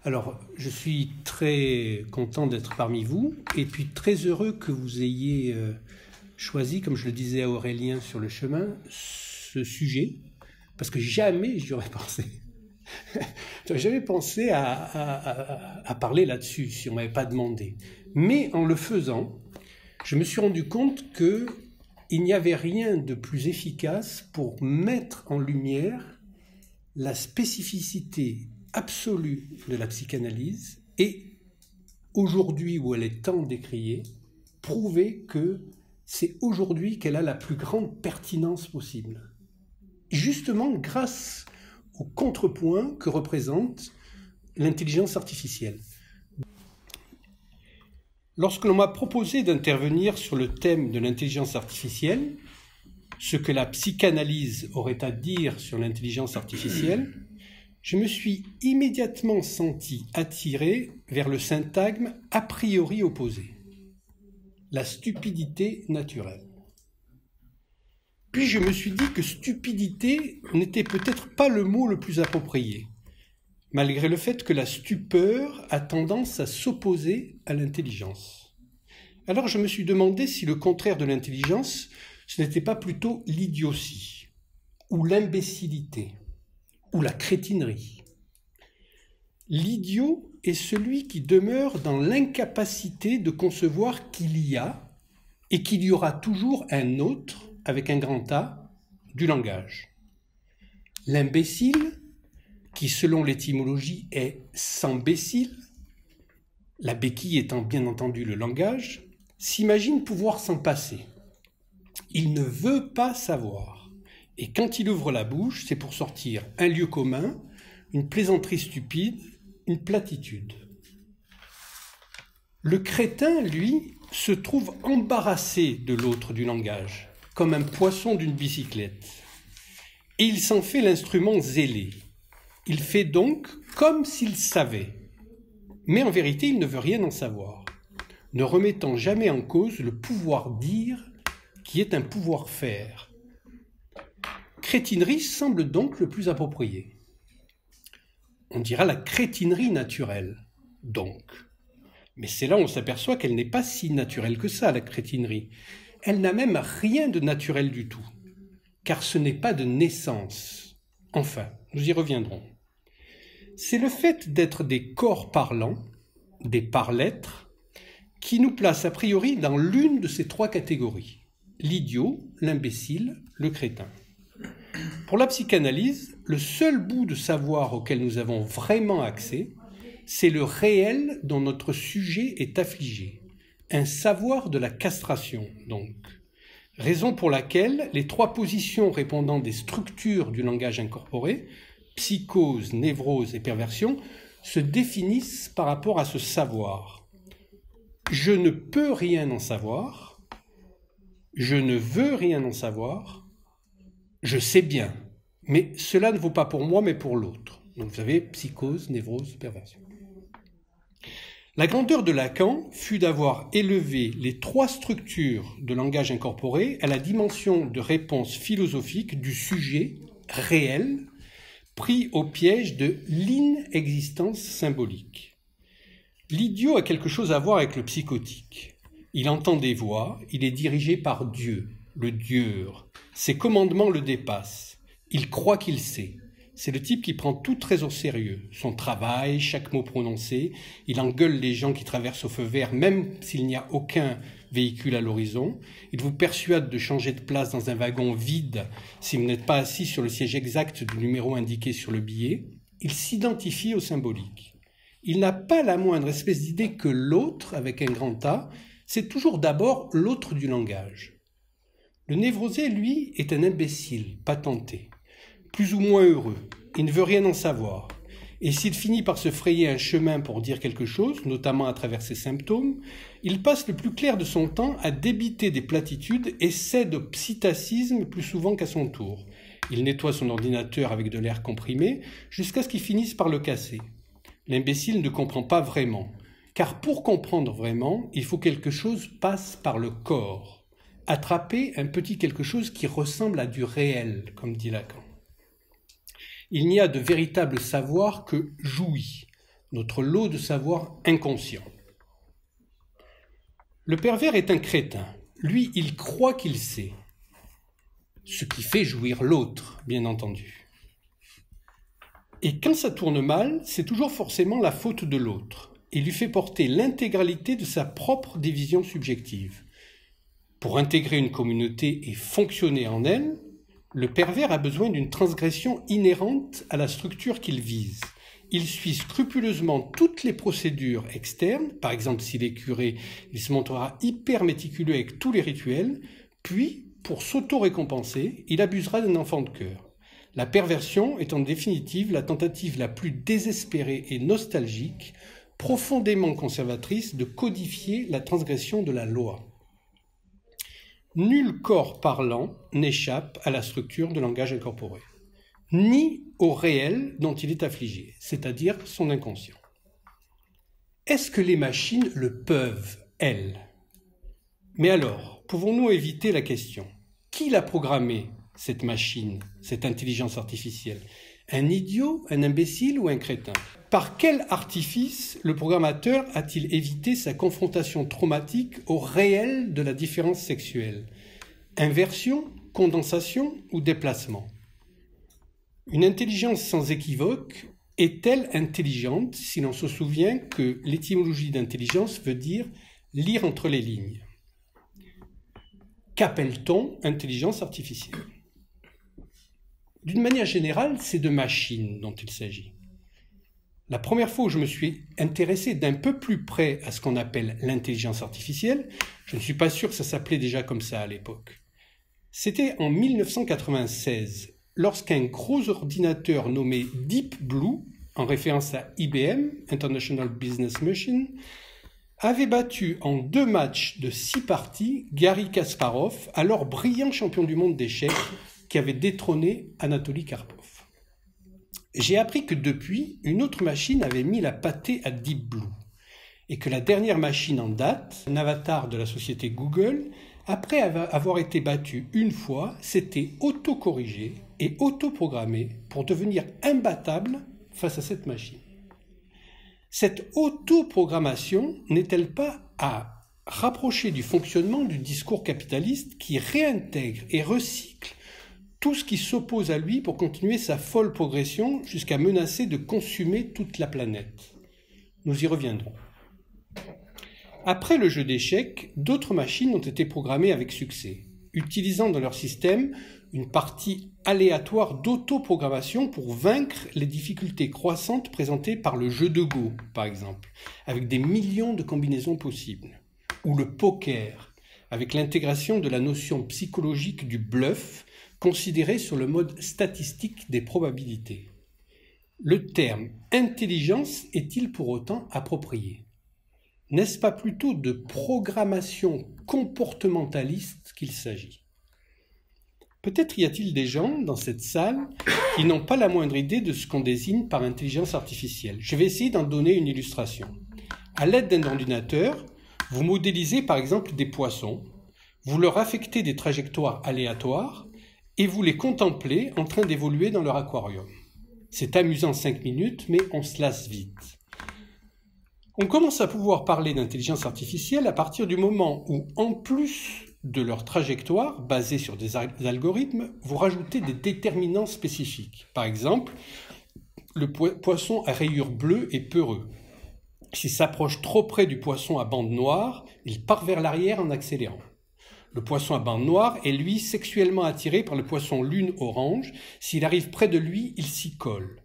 Alors, je suis très content d'être parmi vous et puis très heureux que vous ayez choisi, comme je le disais à Aurélien sur le chemin, ce sujet, parce que jamais j'y aurais pensé. J'aurais jamais pensé à parler là-dessus si on ne m'avait pas demandé. Mais en le faisant, je me suis rendu compte qu'il n'y avait rien de plus efficace pour mettre en lumière la spécificité absolue de la psychanalyse et, aujourd'hui où elle est tant décriée, prouver que c'est aujourd'hui qu'elle a la plus grande pertinence possible. Justement grâce au contrepoint que représente l'intelligence artificielle. Lorsque l'on m'a proposé d'intervenir sur le thème de l'intelligence artificielle, ce que la psychanalyse aurait à dire sur l'intelligence artificielle, je me suis immédiatement senti attiré vers le syntagme a priori opposé, la stupidité naturelle. Puis je me suis dit que stupidité n'était peut-être pas le mot le plus approprié, malgré le fait que la stupeur a tendance à s'opposer à l'intelligence. Alors je me suis demandé si le contraire de l'intelligence, ce n'était pas plutôt l'idiotie, ou l'imbécilité, ou la crétinerie. L'idiot est celui qui demeure dans l'incapacité de concevoir qu'il y a et qu'il y aura toujours un autre, avec un grand A, du langage. L'imbécile, qui selon l'étymologie est sans bécile, la béquille étant bien entendu le langage, s'imagine pouvoir s'en passer. Il ne veut pas savoir. Et quand il ouvre la bouche, c'est pour sortir un lieu commun, une plaisanterie stupide, une platitude. Le crétin, lui, se trouve embarrassé de l'autre du langage, comme un poisson d'une bicyclette. Et il s'en fait l'instrument zélé. Il fait donc comme s'il savait. Mais en vérité, il ne veut rien en savoir, ne remettant jamais en cause le pouvoir dire qui est un pouvoir faire. Crétinerie semble donc le plus approprié. On dira la crétinerie naturelle, donc. Mais c'est là où on s'aperçoit qu'elle n'est pas si naturelle que ça, la crétinerie. Elle n'a même rien de naturel du tout, car ce n'est pas de naissance. Enfin, nous y reviendrons. C'est le fait d'être des corps parlants, des par-lettres, qui nous place a priori dans l'une de ces trois catégories, l'idiot, l'imbécile, le crétin. Pour la psychanalyse, le seul bout de savoir auquel nous avons vraiment accès, c'est le réel dont notre sujet est affligé. Un savoir de la castration, donc. Raison pour laquelle les trois positions répondant des structures du langage incorporé, psychose, névrose et perversion, se définissent par rapport à ce savoir. Je ne peux rien en savoir, je ne veux rien en savoir, je sais bien, mais cela ne vaut pas pour moi mais pour l'autre. Donc vous avez psychose, névrose, perversion. La grandeur de Lacan fut d'avoir élevé les trois structures de langage incorporé à la dimension de réponse philosophique du sujet réel pris au piège de l'inexistence symbolique. L'idiot a quelque chose à voir avec le psychotique. Il entend des voix, il est dirigé par Dieu, le dieur. Ses commandements le dépassent. Il croit qu'il sait. C'est le type qui prend tout très au sérieux. Son travail, chaque mot prononcé. Il engueule les gens qui traversent au feu vert, même s'il n'y a aucun véhicule à l'horizon. Il vous persuade de changer de place dans un wagon vide si vous n'êtes pas assis sur le siège exact du numéro indiqué sur le billet. Il s'identifie au symbolique. Il n'a pas la moindre espèce d'idée que l'autre, avec un grand A, c'est toujours d'abord l'autre du langage. Le névrosé, lui, est un imbécile, patenté, plus ou moins heureux. Il ne veut rien en savoir. Et s'il finit par se frayer un chemin pour dire quelque chose, notamment à travers ses symptômes, il passe le plus clair de son temps à débiter des platitudes et cède au psittacisme plus souvent qu'à son tour. Il nettoie son ordinateur avec de l'air comprimé jusqu'à ce qu'il finisse par le casser. L'imbécile ne comprend pas vraiment, car pour comprendre vraiment, il faut que quelque chose passe par le corps, attraper un petit quelque chose qui ressemble à du réel, comme dit Lacan. Il n'y a de véritable savoir que joui, notre lot de savoir inconscient. Le pervers est un crétin. Lui, il croit qu'il sait, ce qui fait jouir l'autre, bien entendu. Et quand ça tourne mal, c'est toujours forcément la faute de l'autre, et lui fait porter l'intégralité de sa propre division subjective. Pour intégrer une communauté et fonctionner en elle, le pervers a besoin d'une transgression inhérente à la structure qu'il vise. Il suit scrupuleusement toutes les procédures externes, par exemple s'il est curé, il se montrera hyper méticuleux avec tous les rituels, puis, pour s'auto-récompenser, il abusera d'un enfant de cœur. La perversion est en définitive la tentative la plus désespérée et nostalgique, profondément conservatrice, de codifier la transgression de la loi. Nul corps parlant n'échappe à la structure de langage incorporé, ni au réel dont il est affligé, c'est-à-dire son inconscient. Est-ce que les machines le peuvent, elles? Mais alors, pouvons-nous éviter la question? Qui l'a programmée, cette machine, cette intelligence artificielle? Un idiot, un imbécile ou un crétin? Par quel artifice le programmateur a-t-il évité sa confrontation traumatique au réel de la différence sexuelle? Inversion, condensation ou déplacement? Une intelligence sans équivoque est-elle intelligente si l'on se souvient que l'étymologie d'intelligence veut dire lire entre les lignes? Qu'appelle-t-on intelligence artificielle? D'une manière générale, c'est de machines dont il s'agit. La première fois où je me suis intéressé d'un peu plus près à ce qu'on appelle l'intelligence artificielle, je ne suis pas sûr que ça s'appelait déjà comme ça à l'époque. C'était en 1996, lorsqu'un gros ordinateur nommé Deep Blue, en référence à IBM, International Business Machine, avait battu en 2 matchs de 6 parties Garry Kasparov, alors brillant champion du monde d'échecs, qui avait détrôné Anatoly Karpov. J'ai appris que depuis, une autre machine avait mis la pâtée à Deep Blue et que la dernière machine en date, un avatar de la société Google, après avoir été battue une fois, s'était auto-corrigé et auto-programmé pour devenir imbattable face à cette machine. Cette auto-programmation n'est-elle pas à rapprocher du fonctionnement du discours capitaliste qui réintègre et recycle tout ce qui s'oppose à lui pour continuer sa folle progression jusqu'à menacer de consumer toute la planète? Nous y reviendrons. Après le jeu d'échecs, d'autres machines ont été programmées avec succès, utilisant dans leur système une partie aléatoire d'autoprogrammation pour vaincre les difficultés croissantes présentées par le jeu de Go, par exemple, avec des millions de combinaisons possibles, ou le poker, avec l'intégration de la notion psychologique du bluff, considéré sur le mode statistique des probabilités. Le terme intelligence est-il pour autant approprié? N'est-ce pas plutôt de programmation comportementaliste qu'il s'agit? Peut-être y a-t-il des gens dans cette salle qui n'ont pas la moindre idée de ce qu'on désigne par intelligence artificielle. Je vais essayer d'en donner une illustration. À l'aide d'un ordinateur, vous modélisez par exemple des poissons, vous leur affectez des trajectoires aléatoires et vous les contemplez en train d'évoluer dans leur aquarium. C'est amusant 5 minutes, mais on se lasse vite. On commence à pouvoir parler d'intelligence artificielle à partir du moment où, en plus de leur trajectoire, basée sur des algorithmes, vous rajoutez des déterminants spécifiques. Par exemple, le poisson à rayures bleues est peureux. S'il s'approche trop près du poisson à bande noire, il part vers l'arrière en accélérant. Le poisson à bande noire est, lui, sexuellement attiré par le poisson lune orange. S'il arrive près de lui, il s'y colle.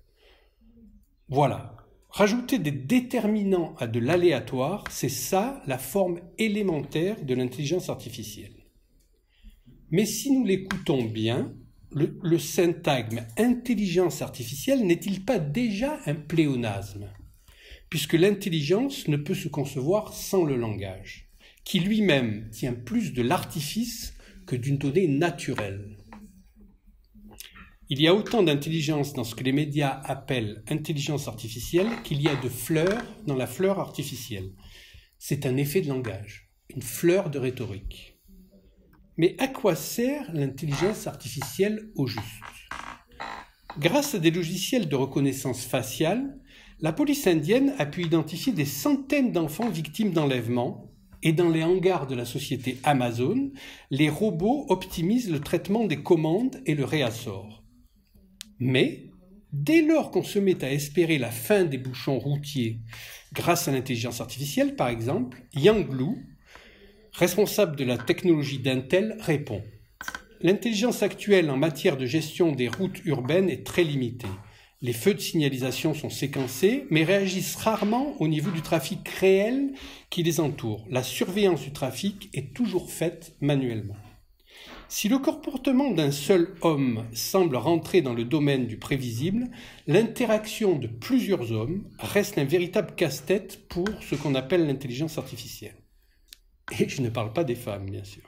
Voilà. Rajouter des déterminants à de l'aléatoire, c'est ça la forme élémentaire de l'intelligence artificielle. Mais si nous l'écoutons bien, le syntagme intelligence artificielle n'est-il pas déjà un pléonasme? Puisque l'intelligence ne peut se concevoir sans le langage, qui lui-même tient plus de l'artifice que d'une donnée naturelle. Il y a autant d'intelligence dans ce que les médias appellent intelligence artificielle qu'il y a de fleurs dans la fleur artificielle. C'est un effet de langage, une fleur de rhétorique. Mais à quoi sert l'intelligence artificielle au juste? Grâce à des logiciels de reconnaissance faciale, La police indienne a pu identifier des centaines d'enfants victimes d'enlèvements et dans les hangars de la société Amazon, les robots optimisent le traitement des commandes et le réassort. Mais, dès lors qu'on se met à espérer la fin des bouchons routiers grâce à l'intelligence artificielle, par exemple, Yang Lu, responsable de la technologie d'Intel, répond « L'intelligence actuelle en matière de gestion des routes urbaines est très limitée. Les feux de signalisation sont séquencés, mais réagissent rarement au niveau du trafic réel qui les entoure. La surveillance du trafic est toujours faite manuellement. Si le comportement d'un seul homme semble rentrer dans le domaine du prévisible, l'interaction de plusieurs hommes reste un véritable casse-tête pour ce qu'on appelle l'intelligence artificielle. » Et je ne parle pas des femmes, bien sûr.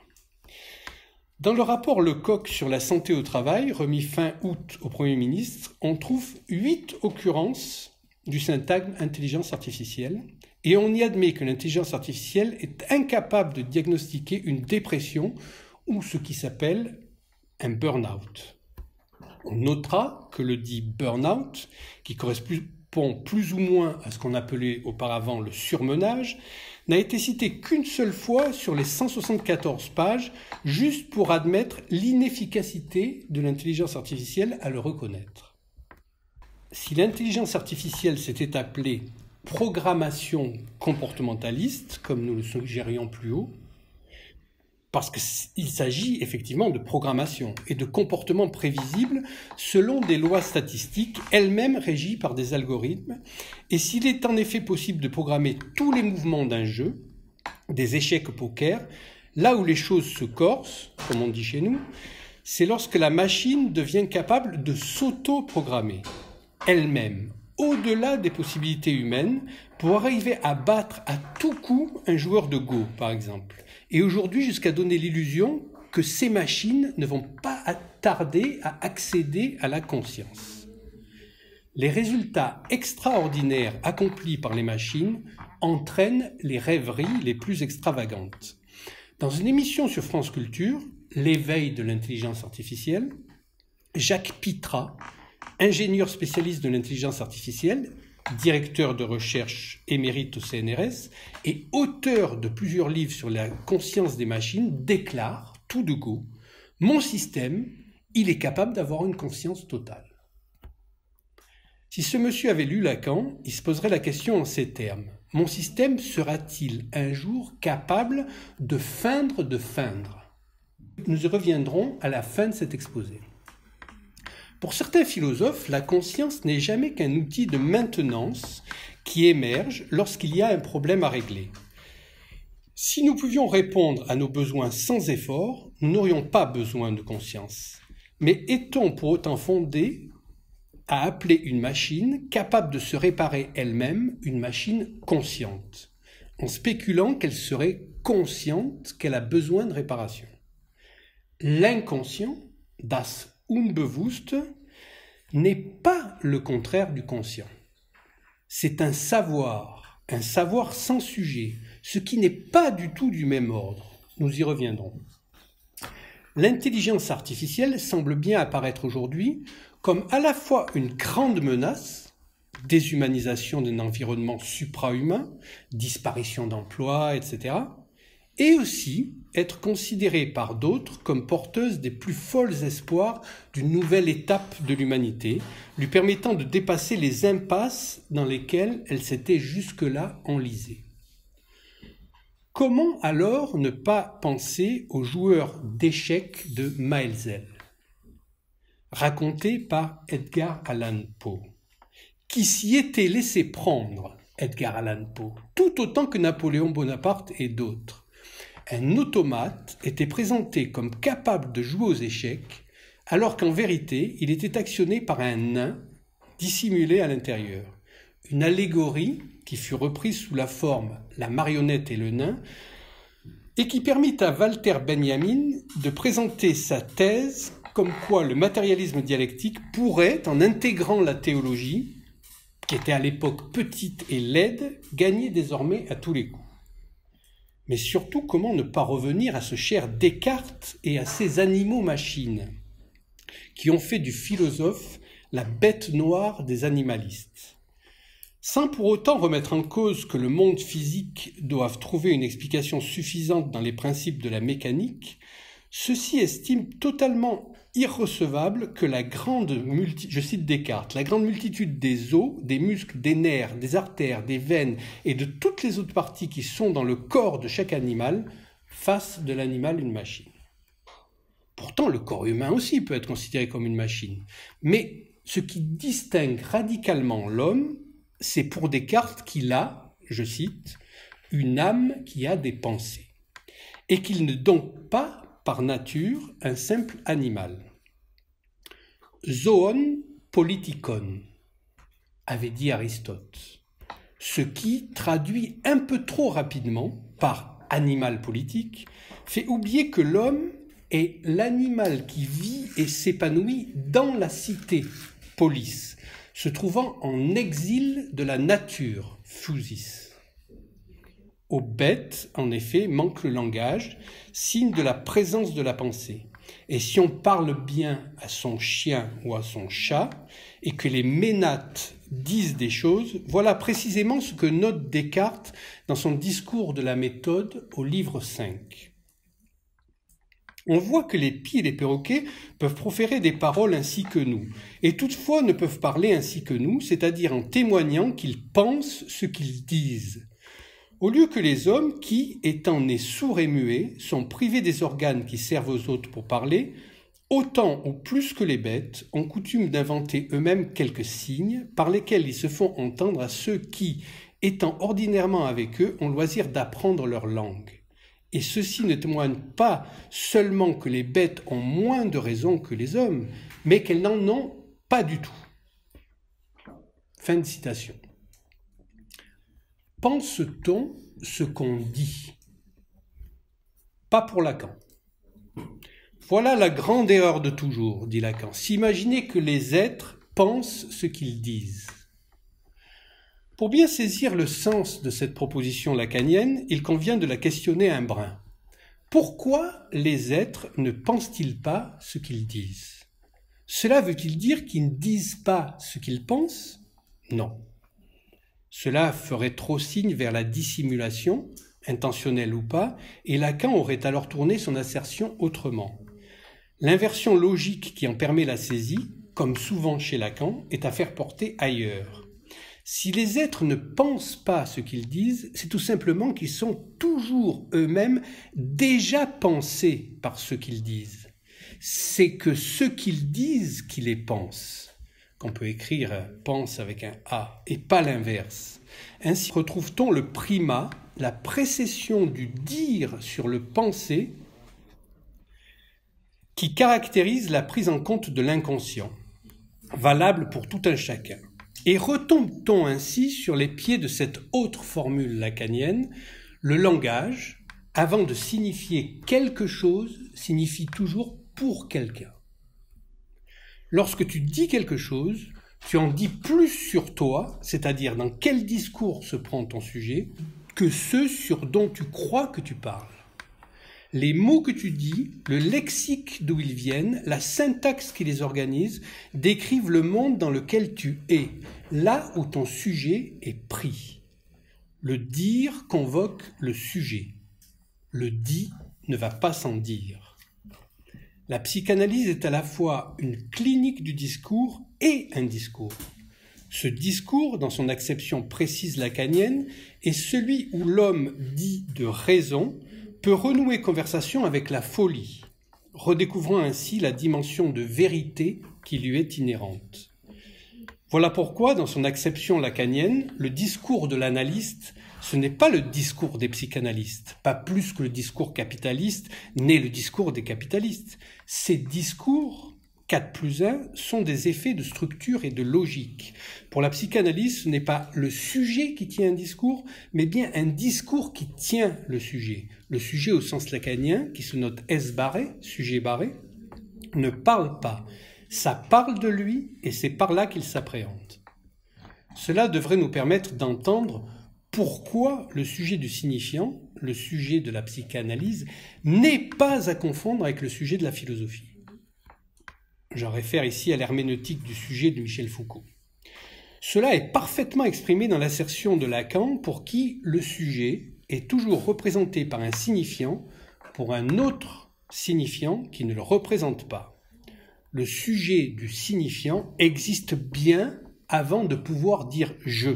Dans le rapport Lecoq sur la santé au travail, remis fin août au Premier ministre, on trouve 8 occurrences du syntagme intelligence artificielle et on y admet que l'intelligence artificielle est incapable de diagnostiquer une dépression ou ce qui s'appelle un burn-out. On notera que le dit burn-out, qui correspond plus ou moins à ce qu'on appelait auparavant le surmenage, n'a été cité qu'une seule fois sur les 174 pages, juste pour admettre l'inefficacité de l'intelligence artificielle à le reconnaître. Si l'intelligence artificielle s'était appelée programmation comportementaliste, comme nous le suggérions plus haut, parce qu'il s'agit effectivement de programmation et de comportement prévisible selon des lois statistiques, elles-mêmes régies par des algorithmes. Et s'il est en effet possible de programmer tous les mouvements d'un jeu, des échecs au poker, là où les choses se corsent, comme on dit chez nous, c'est lorsque la machine devient capable de s'auto-programmer elle-même, au-delà des possibilités humaines, pour arriver à battre à tout coup un joueur de Go, par exemple. Et aujourd'hui, jusqu'à donner l'illusion que ces machines ne vont pas tarder à accéder à la conscience. Les résultats extraordinaires accomplis par les machines entraînent les rêveries les plus extravagantes. Dans une émission sur France Culture, L'éveil de l'intelligence artificielle, Jacques Pitrat, ingénieur spécialiste de l'intelligence artificielle, directeur de recherche émérite au CNRS et auteur de plusieurs livres sur la conscience des machines, déclare tout de go « Mon système, il est capable d'avoir une conscience totale ». Si ce monsieur avait lu Lacan, il se poserait la question en ces termes. Mon système sera-t-il un jour capable de feindre de feindre ? Nous y reviendrons à la fin de cet exposé. Pour certains philosophes, la conscience n'est jamais qu'un outil de maintenance qui émerge lorsqu'il y a un problème à régler. Si nous pouvions répondre à nos besoins sans effort, nous n'aurions pas besoin de conscience. Mais est-on pour autant fondé à appeler une machine capable de se réparer elle-même une machine consciente, en spéculant qu'elle serait consciente qu'elle a besoin de réparation? L'inconscient, das Unbewusste, n'est pas le contraire du conscient. C'est un savoir sans sujet, ce qui n'est pas du tout du même ordre. Nous y reviendrons. L'intelligence artificielle semble bien apparaître aujourd'hui comme à la fois une grande menace, déshumanisation d'un environnement suprahumain, disparition d'emplois, etc., et aussi être considérée par d'autres comme porteuse des plus folls espoirs d'une nouvelle étape de l'humanité, lui permettant de dépasser les impasses dans lesquelles elle s'était jusque-là enlisée. Comment alors ne pas penser au joueur d'échecs de Maelzel, raconté par Edgar Allan Poe, qui s'y était laissé prendre, Edgar Allan Poe, tout autant que Napoléon Bonaparte et d'autres. Un automate était présenté comme capable de jouer aux échecs, alors qu'en vérité, il était actionné par un nain dissimulé à l'intérieur. Une allégorie qui fut reprise sous la forme « La marionnette et le nain » et qui permit à Walter Benjamin de présenter sa thèse comme quoi le matérialisme dialectique pourrait, en intégrant la théologie, qui était à l'époque petite et laide, gagner désormais à tous les coups. Mais surtout, comment ne pas revenir à ce cher Descartes et à ces animaux-machines qui ont fait du philosophe la bête noire des animalistes. Sans pour autant remettre en cause que le monde physique doive trouver une explication suffisante dans les principes de la mécanique, ceux-ci estiment totalement irrecevable que je cite Descartes, la grande multitude des os, des muscles, des nerfs, des artères, des veines et de toutes les autres parties qui sont dans le corps de chaque animal fasse de l'animal une machine. Pourtant, le corps humain aussi peut être considéré comme une machine. Mais ce qui distingue radicalement l'homme, c'est pour Descartes qu'il a, je cite, une âme qui a des pensées, et qu'il n'est donc pas, par nature, un simple animal. Zoon politikon, avait dit Aristote, ce qui, traduit un peu trop rapidement par animal politique, fait oublier que l'homme est l'animal qui vit et s'épanouit dans la cité, polis, se trouvant en exil de la nature, physis. Aux bêtes, en effet, manque le langage, signe de la présence de la pensée. Et si on parle bien à son chien ou à son chat, et que les ménates disent des choses, voilà précisément ce que note Descartes dans son discours de la méthode au livre 5. On voit que les pies et les perroquets peuvent proférer des paroles ainsi que nous, et toutefois ne peuvent parler ainsi que nous, c'est-à-dire en témoignant qu'ils pensent ce qu'ils disent. Au lieu que les hommes qui, étant nés sourds et muets, sont privés des organes qui servent aux autres pour parler, autant ou plus que les bêtes ont coutume d'inventer eux-mêmes quelques signes par lesquels ils se font entendre à ceux qui, étant ordinairement avec eux, ont loisir d'apprendre leur langue. Et ceci ne témoigne pas seulement que les bêtes ont moins de raison que les hommes, mais qu'elles n'en ont pas du tout. Fin de citation. Pense-t-on ce qu'on dit? Pas pour Lacan. Voilà la grande erreur de toujours, dit Lacan, s'imaginer que les êtres pensent ce qu'ils disent. Pour bien saisir le sens de cette proposition lacanienne, il convient de la questionner un brin. Pourquoi les êtres ne pensent-ils pas ce qu'ils disent? Cela veut-il dire qu'ils ne disent pas ce qu'ils pensent? Non. Cela ferait trop signe vers la dissimulation, intentionnelle ou pas, et Lacan aurait alors tourné son assertion autrement. L'inversion logique qui en permet la saisie, comme souvent chez Lacan, est à faire porter ailleurs. Si les êtres ne pensent pas ce qu'ils disent, c'est tout simplement qu'ils sont toujours eux-mêmes déjà pensés par ce qu'ils disent. C'est que ce qu'ils disent qui les pensent, qu'on peut écrire « pense » avec un « a » et pas l'inverse. Ainsi retrouve-t-on le primat, la précession du dire sur le penser qui caractérise la prise en compte de l'inconscient, valable pour tout un chacun. Et retombe-t-on ainsi sur les pieds de cette autre formule lacanienne, le langage, avant de signifier quelque chose, signifie toujours pour quelqu'un. Lorsque tu dis quelque chose, tu en dis plus sur toi, c'est-à-dire dans quel discours se prend ton sujet, que ceux sur dont tu crois que tu parles. Les mots que tu dis, le lexique d'où ils viennent, la syntaxe qui les organise, décrivent le monde dans lequel tu es, là où ton sujet est pris. Le dire convoque le sujet. Le dit ne va pas sans dire. La psychanalyse est à la fois une clinique du discours et un discours. Ce discours, dans son acception précise lacanienne, est celui où l'homme dit de raison peut renouer conversation avec la folie, redécouvrant ainsi la dimension de vérité qui lui est inhérente. Voilà pourquoi, dans son acception lacanienne, le discours de l'analyste, ce n'est pas le discours des psychanalystes, pas plus que le discours capitaliste n'est le discours des capitalistes. Ces discours, 4+1, sont des effets de structure et de logique. Pour la psychanalyse, ce n'est pas le sujet qui tient un discours, mais bien un discours qui tient le sujet. Le sujet au sens lacanien, qui se note S barré, sujet barré, ne parle pas. Ça parle de lui et c'est par là qu'il s'appréhende. Cela devrait nous permettre d'entendre pourquoi le sujet du signifiant, le sujet de la psychanalyse, n'est pas à confondre avec le sujet de la philosophie. J'en réfère ici à l'herméneutique du sujet de Michel Foucault. Cela est parfaitement exprimé dans l'assertion de Lacan pour qui le sujet est toujours représenté par un signifiant pour un autre signifiant qui ne le représente pas. Le sujet du signifiant existe bien avant de pouvoir dire « je ».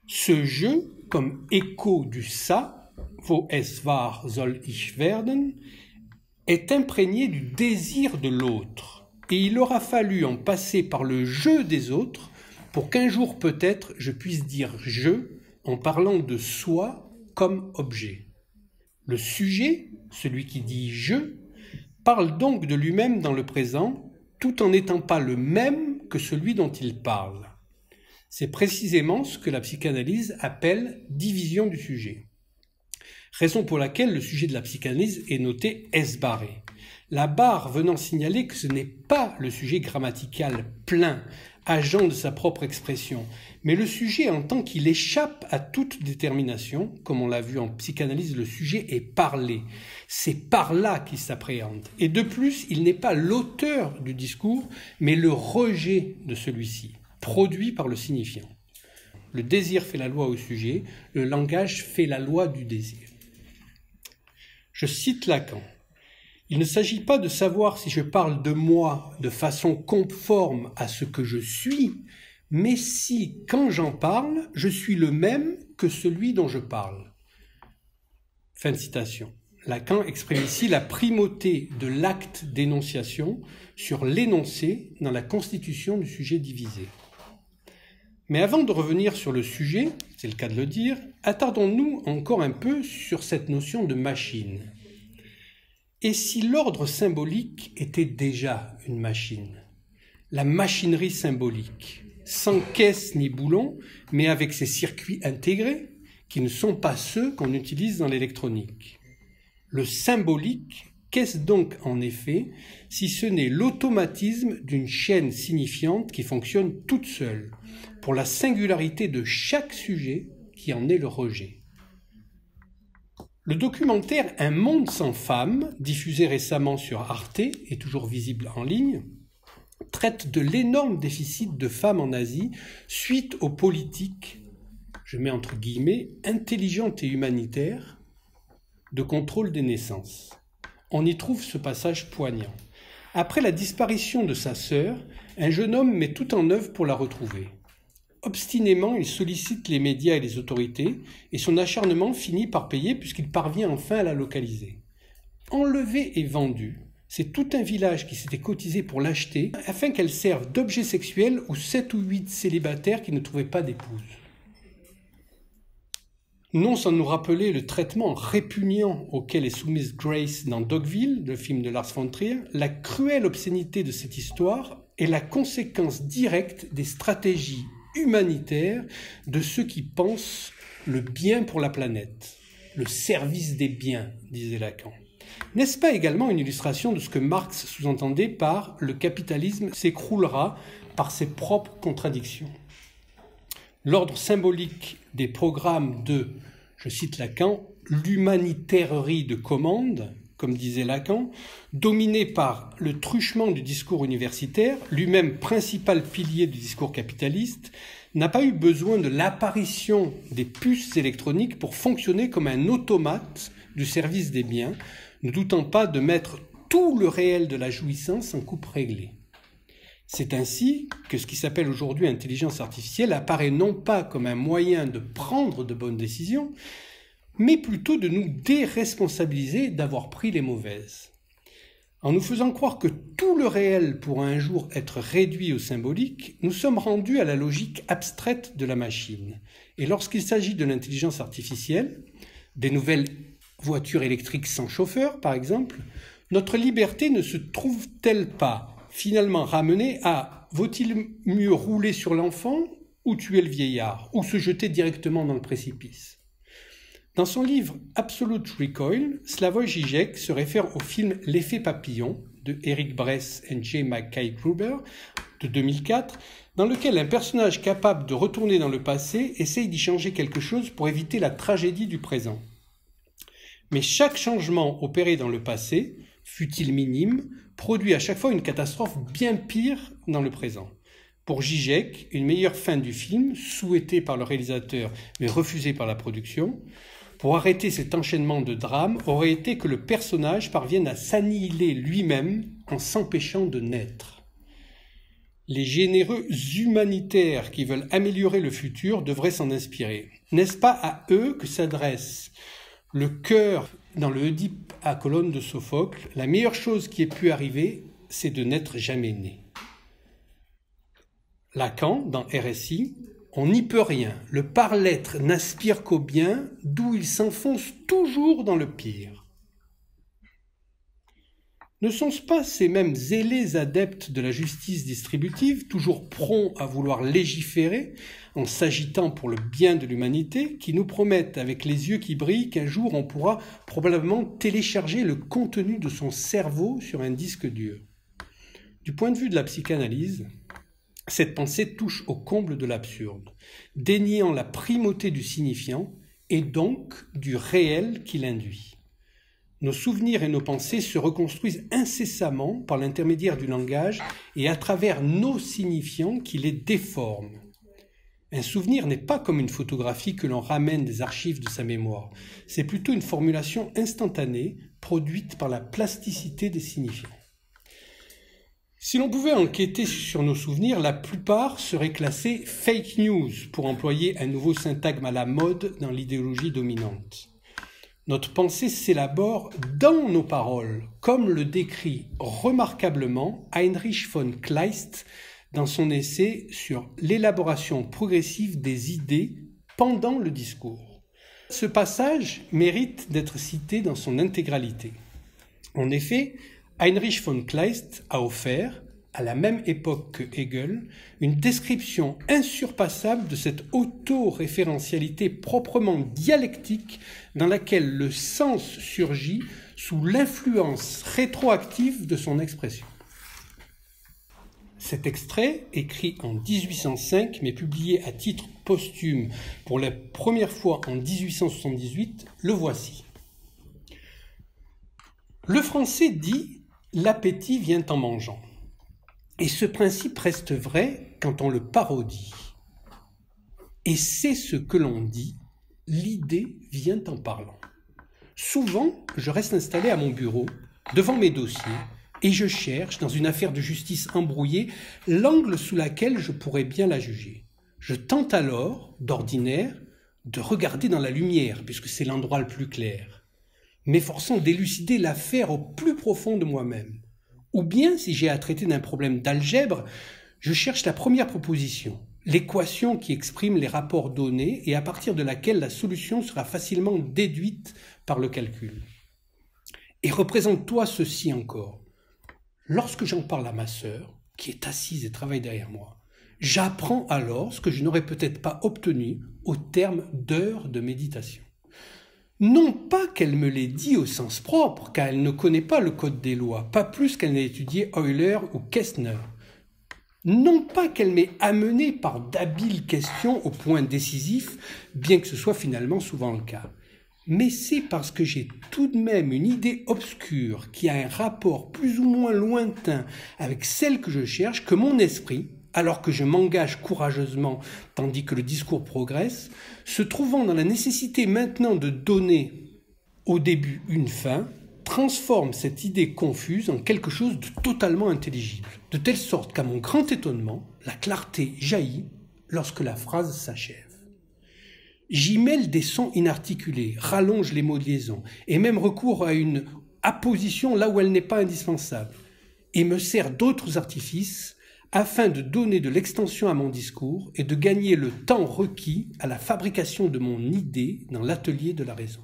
Ce « je », comme écho du « ça », wo es war, soll ich werden, est imprégné du désir de l'autre. Et il aura fallu en passer par le « je » des autres pour qu'un jour peut-être je puisse dire « je » en parlant de soi comme objet. Le sujet, celui qui dit « je », parle donc de lui-même dans le présent, tout en n'étant pas le même que celui dont il parle. C'est précisément ce que la psychanalyse appelle division du sujet. Raison pour laquelle le sujet de la psychanalyse est noté S barré. La barre venant signaler que ce n'est pas le sujet grammatical plein, agent de sa propre expression, mais le sujet en tant qu'il échappe à toute détermination, comme on l'a vu en psychanalyse, le sujet est parlé. C'est par là qu'il s'appréhende. Et de plus, il n'est pas l'auteur du discours, mais le rejet de celui-ci, produit par le signifiant. Le désir fait la loi au sujet, le langage fait la loi du désir. Je cite Lacan. Il ne s'agit pas de savoir si je parle de moi de façon conforme à ce que je suis, mais si, quand j'en parle, je suis le même que celui dont je parle. Fin de citation. Lacan exprime ici la primauté de l'acte d'énonciation sur l'énoncé dans la constitution du sujet divisé. Mais avant de revenir sur le sujet, c'est le cas de le dire, attardons-nous encore un peu sur cette notion de machine. Et si l'ordre symbolique était déjà une machine, la machinerie symbolique, sans caisse ni boulon, mais avec ses circuits intégrés, qui ne sont pas ceux qu'on utilise dans l'électronique. Le symbolique, qu'est-ce donc en effet, si ce n'est l'automatisme d'une chaîne signifiante qui fonctionne toute seule, pour la singularité de chaque sujet qui en est le rejet. Le documentaire Un monde sans femmes, diffusé récemment sur Arte et toujours visible en ligne, traite de l'énorme déficit de femmes en Asie suite aux politiques, je mets entre guillemets, intelligentes et humanitaires, de contrôle des naissances. On y trouve ce passage poignant. Après la disparition de sa sœur, un jeune homme met tout en œuvre pour la retrouver. Obstinément, il sollicite les médias et les autorités, et son acharnement finit par payer puisqu'il parvient enfin à la localiser. Enlevée et vendue, c'est tout un village qui s'était cotisé pour l'acheter, afin qu'elle serve d'objet sexuel aux 7 ou 8 célibataires qui ne trouvaient pas d'épouse. Non sans nous rappeler le traitement répugnant auquel est soumise Grace dans Dogville, le film de Lars von Trier, la cruelle obscénité de cette histoire est la conséquence directe des stratégies humanitaire de ceux qui pensent le bien pour la planète, le service des biens, disait Lacan. N'est-ce pas également une illustration de ce que Marx sous-entendait par « le capitalisme s'écroulera par ses propres contradictions ». L'ordre symbolique des programmes de, je cite Lacan, « l'humanitairerie de commande », comme disait Lacan, dominé par le truchement du discours universitaire, lui-même principal pilier du discours capitaliste, n'a pas eu besoin de l'apparition des puces électroniques pour fonctionner comme un automate du service des biens, ne doutant pas de mettre tout le réel de la jouissance en coupe réglée. C'est ainsi que ce qui s'appelle aujourd'hui intelligence artificielle apparaît non pas comme un moyen de prendre de bonnes décisions, mais plutôt de nous déresponsabiliser d'avoir pris les mauvaises. En nous faisant croire que tout le réel pourra un jour être réduit au symbolique, nous sommes rendus à la logique abstraite de la machine. Et lorsqu'il s'agit de l'intelligence artificielle, des nouvelles voitures électriques sans chauffeur par exemple, notre liberté ne se trouve-t-elle pas finalement ramenée à « vaut-il mieux rouler sur l'enfant ou tuer le vieillard, ou se jeter directement dans le précipice ?» Dans son livre Absolute Recoil, Slavoj Žižek se réfère au film L'effet papillon de Eric Bress et J. Mackay Gruber de 2004, dans lequel un personnage capable de retourner dans le passé essaye d'y changer quelque chose pour éviter la tragédie du présent. Mais chaque changement opéré dans le passé, fût-il minime, produit à chaque fois une catastrophe bien pire dans le présent. Pour Žižek, une meilleure fin du film, souhaitée par le réalisateur mais refusée par la production, pour arrêter cet enchaînement de drames, aurait été que le personnage parvienne à s'annihiler lui-même en s'empêchant de naître. Les généreux humanitaires qui veulent améliorer le futur devraient s'en inspirer. N'est-ce pas à eux que s'adresse le chœur dans le Oedipe à colonne de Sophocle? La meilleure chose qui ait pu arriver, c'est de n'être jamais né. Lacan, dans RSI, on n'y peut rien. Le par-l'être n'aspire qu'au bien, d'où il s'enfonce toujours dans le pire. Ne sont-ce pas ces mêmes zélés adeptes de la justice distributive, toujours prompts à vouloir légiférer, en s'agitant pour le bien de l'humanité, qui nous promettent avec les yeux qui brillent qu'un jour on pourra probablement télécharger le contenu de son cerveau sur un disque dur? Du point de vue de la psychanalyse, cette pensée touche au comble de l'absurde, déniant la primauté du signifiant et donc du réel qu'il induit. Nos souvenirs et nos pensées se reconstruisent incessamment par l'intermédiaire du langage et à travers nos signifiants qui les déforment. Un souvenir n'est pas comme une photographie que l'on ramène des archives de sa mémoire, c'est plutôt une formulation instantanée produite par la plasticité des signifiants. Si l'on pouvait enquêter sur nos souvenirs, la plupart seraient classés fake news, pour employer un nouveau syntagme à la mode dans l'idéologie dominante. Notre pensée s'élabore dans nos paroles, comme le décrit remarquablement Heinrich von Kleist dans son essai sur l'élaboration progressive des idées pendant le discours. Ce passage mérite d'être cité dans son intégralité. En effet, Heinrich von Kleist a offert, à la même époque que Hegel, une description insurpassable de cette autoréférentialité proprement dialectique dans laquelle le sens surgit sous l'influence rétroactive de son expression. Cet extrait, écrit en 1805 mais publié à titre posthume pour la première fois en 1878, le voici. Le français dit « l'appétit vient en mangeant ». Et ce principe reste vrai quand on le parodie. Et c'est ce que l'on dit, l'idée vient en parlant. Souvent, je reste installé à mon bureau, devant mes dossiers, et je cherche, dans une affaire de justice embrouillée, l'angle sous lequel je pourrais bien la juger. Je tente alors, d'ordinaire, de regarder dans la lumière, puisque c'est l'endroit le plus clair, m'efforçant d'élucider l'affaire au plus profond de moi-même. Ou bien, si j'ai à traiter d'un problème d'algèbre, je cherche la première proposition, l'équation qui exprime les rapports donnés et à partir de laquelle la solution sera facilement déduite par le calcul. Et représente-toi ceci encore. Lorsque j'en parle à ma sœur, qui est assise et travaille derrière moi, j'apprends alors ce que je n'aurais peut-être pas obtenu au terme d'heures de méditation. Non pas qu'elle me l'ait dit au sens propre, car elle ne connaît pas le code des lois, pas plus qu'elle n'ait étudié Euler ou Kästner. Non pas qu'elle m'ait amené par d'habiles questions au point décisif, bien que ce soit finalement souvent le cas. Mais c'est parce que j'ai tout de même une idée obscure qui a un rapport plus ou moins lointain avec celle que je cherche que mon esprit, alors que je m'engage courageusement tandis que le discours progresse, se trouvant dans la nécessité maintenant de donner au début une fin, transforme cette idée confuse en quelque chose de totalement intelligible, de telle sorte qu'à mon grand étonnement, la clarté jaillit lorsque la phrase s'achève. J'y mêle des sons inarticulés, rallonge les mots de liaison, et même recours à une apposition là où elle n'est pas indispensable, et me sert d'autres artifices afin de donner de l'extension à mon discours et de gagner le temps requis à la fabrication de mon idée dans l'atelier de la raison.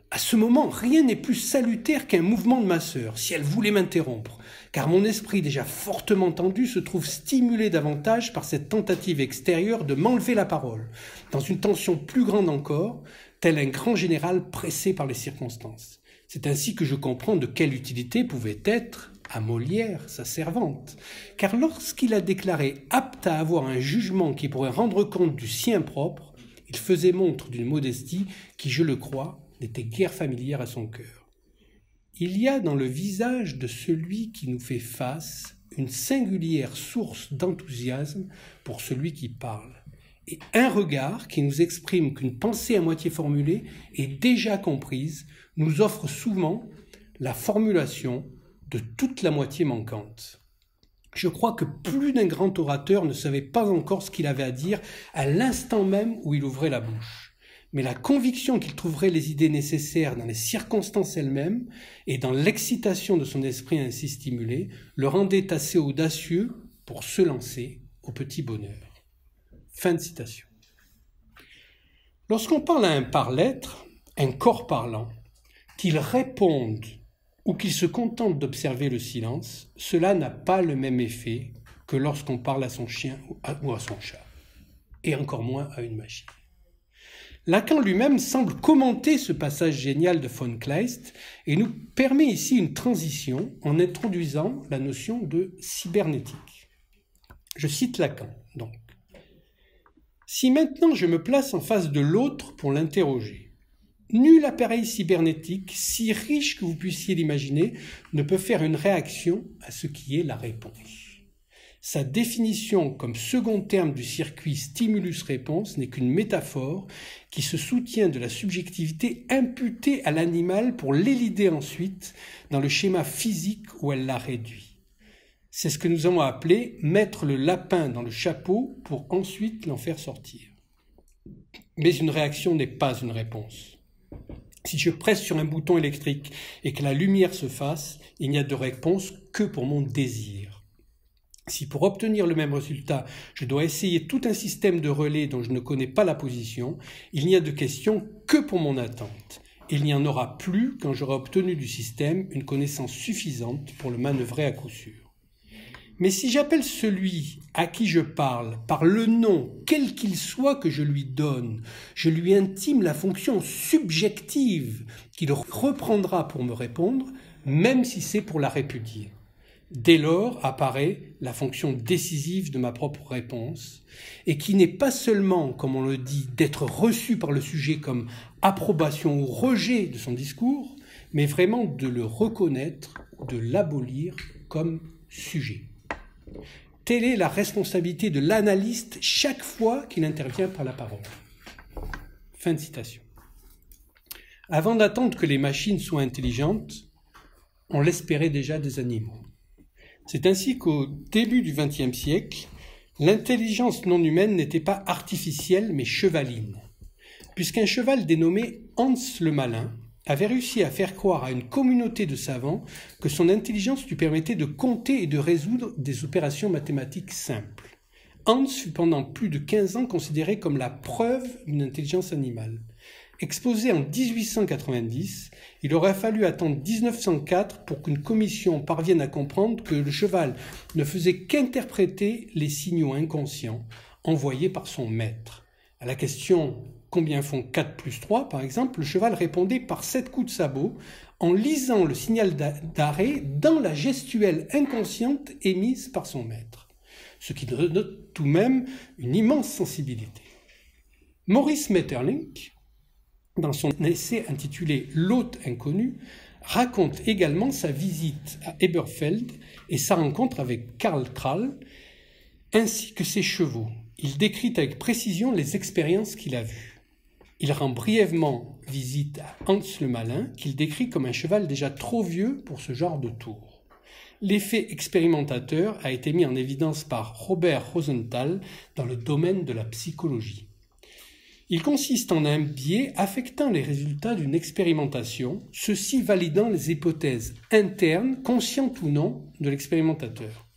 À ce moment, rien n'est plus salutaire qu'un mouvement de ma sœur, si elle voulait m'interrompre, car mon esprit déjà fortement tendu se trouve stimulé davantage par cette tentative extérieure de m'enlever la parole, dans une tension plus grande encore, tel un grand général pressé par les circonstances. C'est ainsi que je comprends de quelle utilité pouvait être, à Molière, sa servante, car lorsqu'il a déclaré apte à avoir un jugement qui pourrait rendre compte du sien propre, il faisait montre d'une modestie qui, je le crois, n'était guère familière à son cœur. Il y a dans le visage de celui qui nous fait face une singulière source d'enthousiasme pour celui qui parle. Et un regard qui nous exprime qu'une pensée à moitié formulée est déjà comprise nous offre souvent la formulation de toute la moitié manquante. Je crois que plus d'un grand orateur ne savait pas encore ce qu'il avait à dire à l'instant même où il ouvrait la bouche. Mais la conviction qu'il trouverait les idées nécessaires dans les circonstances elles-mêmes et dans l'excitation de son esprit ainsi stimulé le rendait assez audacieux pour se lancer au petit bonheur. Fin de citation. Lorsqu'on parle à un par-l'être, un corps parlant, qu'il réponde ou qu'il se contente d'observer le silence, cela n'a pas le même effet que lorsqu'on parle à son chien ou à son chat, et encore moins à une machine. Lacan lui-même semble commenter ce passage génial de von Kleist et nous permet ici une transition en introduisant la notion de cybernétique. Je cite Lacan, donc. Si maintenant je me place en face de l'autre pour l'interroger, nul appareil cybernétique, si riche que vous puissiez l'imaginer, ne peut faire une réaction à ce qui est la réponse. Sa définition comme second terme du circuit stimulus-réponse n'est qu'une métaphore qui se soutient de la subjectivité imputée à l'animal pour l'élider ensuite dans le schéma physique où elle l'a réduit. C'est ce que nous avons appelé mettre le lapin dans le chapeau pour ensuite l'en faire sortir. Mais une réaction n'est pas une réponse. Si je presse sur un bouton électrique et que la lumière se fasse, il n'y a de réponse que pour mon désir. Si pour obtenir le même résultat, je dois essayer tout un système de relais dont je ne connais pas la position, il n'y a de question que pour mon attente. Il n'y en aura plus quand j'aurai obtenu du système une connaissance suffisante pour le manœuvrer à coup sûr. Mais si j'appelle celui à qui je parle par le nom, quel qu'il soit que je lui donne, je lui intime la fonction subjective qu'il reprendra pour me répondre, même si c'est pour la répudier. Dès lors apparaît la fonction décisive de ma propre réponse, et qui n'est pas seulement, comme on le dit, d'être reçue par le sujet comme approbation ou rejet de son discours, mais vraiment de le reconnaître, de l'abolir comme sujet. Telle est la responsabilité de l'analyste chaque fois qu'il intervient par la parole. Fin de citation. Avant d'attendre que les machines soient intelligentes, on l'espérait déjà des animaux. C'est ainsi qu'au début du XXe siècle, l'intelligence non humaine n'était pas artificielle mais chevaline, puisqu'un cheval dénommé Hans le Malin avait réussi à faire croire à une communauté de savants que son intelligence lui permettait de compter et de résoudre des opérations mathématiques simples. Hans fut pendant plus de 15 ans considéré comme la preuve d'une intelligence animale. Exposé en 1890, il aurait fallu attendre 1904 pour qu'une commission parvienne à comprendre que le cheval ne faisait qu'interpréter les signaux inconscients envoyés par son maître. À la question « Combien font 4 plus 3 ?» par exemple, le cheval répondait par 7 coups de sabot en lisant le signal d'arrêt dans la gestuelle inconsciente émise par son maître, ce qui note tout de même une immense sensibilité. Maurice Maeterlinck, dans son essai intitulé « L'hôte inconnu », raconte également sa visite à Eberfeld et sa rencontre avec Karl Krall, ainsi que ses chevaux. Il décrit avec précision les expériences qu'il a vues. Il rend brièvement visite à Hans le Malin, qu'il décrit comme un cheval déjà trop vieux pour ce genre de tour. L'effet expérimentateur a été mis en évidence par Robert Rosenthal dans le domaine de la psychologie. Il consiste en un biais affectant les résultats d'une expérimentation, ceci validant les hypothèses internes, conscientes ou non, de l'expérimentateur.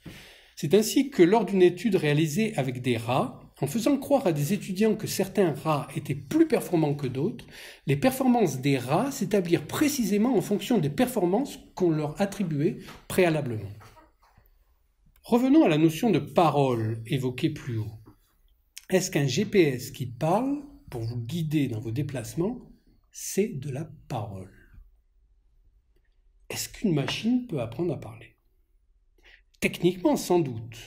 C'est ainsi que lors d'une étude réalisée avec des rats, en faisant croire à des étudiants que certains rats étaient plus performants que d'autres, les performances des rats s'établirent précisément en fonction des performances qu'on leur attribuait préalablement. Revenons à la notion de parole évoquée plus haut. Est-ce qu'un GPS qui parle pour vous guider dans vos déplacements, c'est de la parole? Est-ce qu'une machine peut apprendre à parler? Techniquement, sans doute.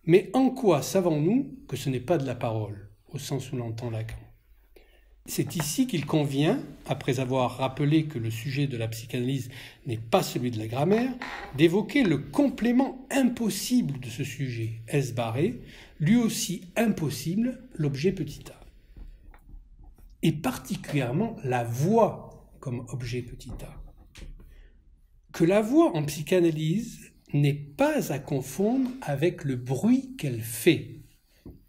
Mais en quoi savons-nous que ce n'est pas de la parole, au sens où l'entend Lacan? C'est ici qu'il convient, après avoir rappelé que le sujet de la psychanalyse n'est pas celui de la grammaire, d'évoquer le complément impossible de ce sujet, S barré, lui aussi impossible, l'objet petit a. Et particulièrement la voix comme objet petit a. Que la voix en psychanalyse n'est pas à confondre avec le bruit qu'elle fait.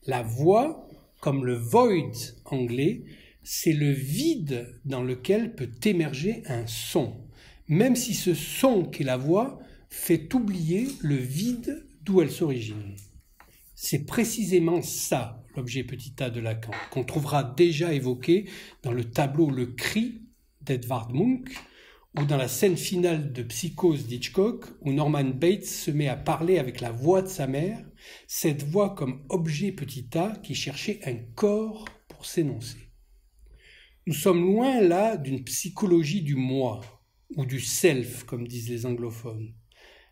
La voix, comme le void anglais, c'est le vide dans lequel peut émerger un son, même si ce son qu'est la voix fait oublier le vide d'où elle s'origine. C'est précisément ça, l'objet petit a de Lacan, qu'on trouvera déjà évoqué dans le tableau Le Cri d'Edvard Munch, ou dans la scène finale de Psychose d'Hitchcock, où Norman Bates se met à parler avec la voix de sa mère, cette voix comme objet petit a qui cherchait un corps pour s'énoncer. Nous sommes loin là d'une psychologie du moi, ou du self, comme disent les anglophones.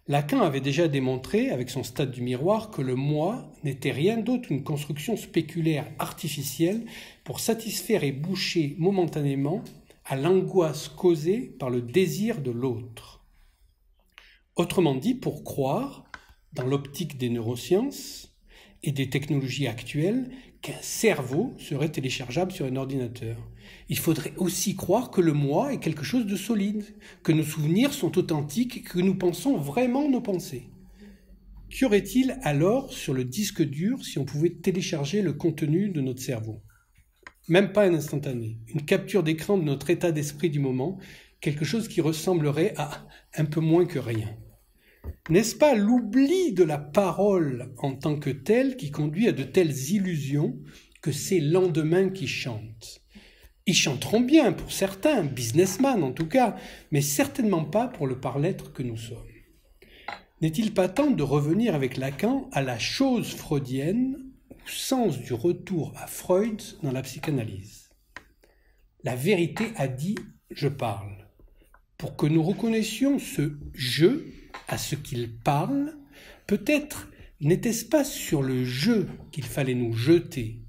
Lacan avait déjà démontré, avec son stade du miroir, que le moi n'était rien d'autre qu'une construction spéculaire artificielle pour satisfaire et boucher momentanément à l'angoisse causée par le désir de l'autre. Autrement dit, pour croire, dans l'optique des neurosciences et des technologies actuelles, qu'un cerveau serait téléchargeable sur un ordinateur. Il faudrait aussi croire que le moi est quelque chose de solide, que nos souvenirs sont authentiques et que nous pensons vraiment nos pensées. Qu'y aurait-il alors sur le disque dur si on pouvait télécharger le contenu de notre cerveau ? Même pas un instantané, une capture d'écran de notre état d'esprit du moment, quelque chose qui ressemblerait à un peu moins que rien. N'est-ce pas l'oubli de la parole en tant que telle qui conduit à de telles illusions que ces lendemains qui chantent ? Ils chanteront bien pour certains, businessmen en tout cas, mais certainement pas pour le par-l'être que nous sommes. N'est-il pas temps de revenir avec Lacan à la chose freudienne, au sens du retour à Freud dans la psychanalyse ? La vérité a dit « je parle ». Pour que nous reconnaissions ce « je » à ce qu'il parle, peut-être n'était-ce pas sur le « je » qu'il fallait nous jeter,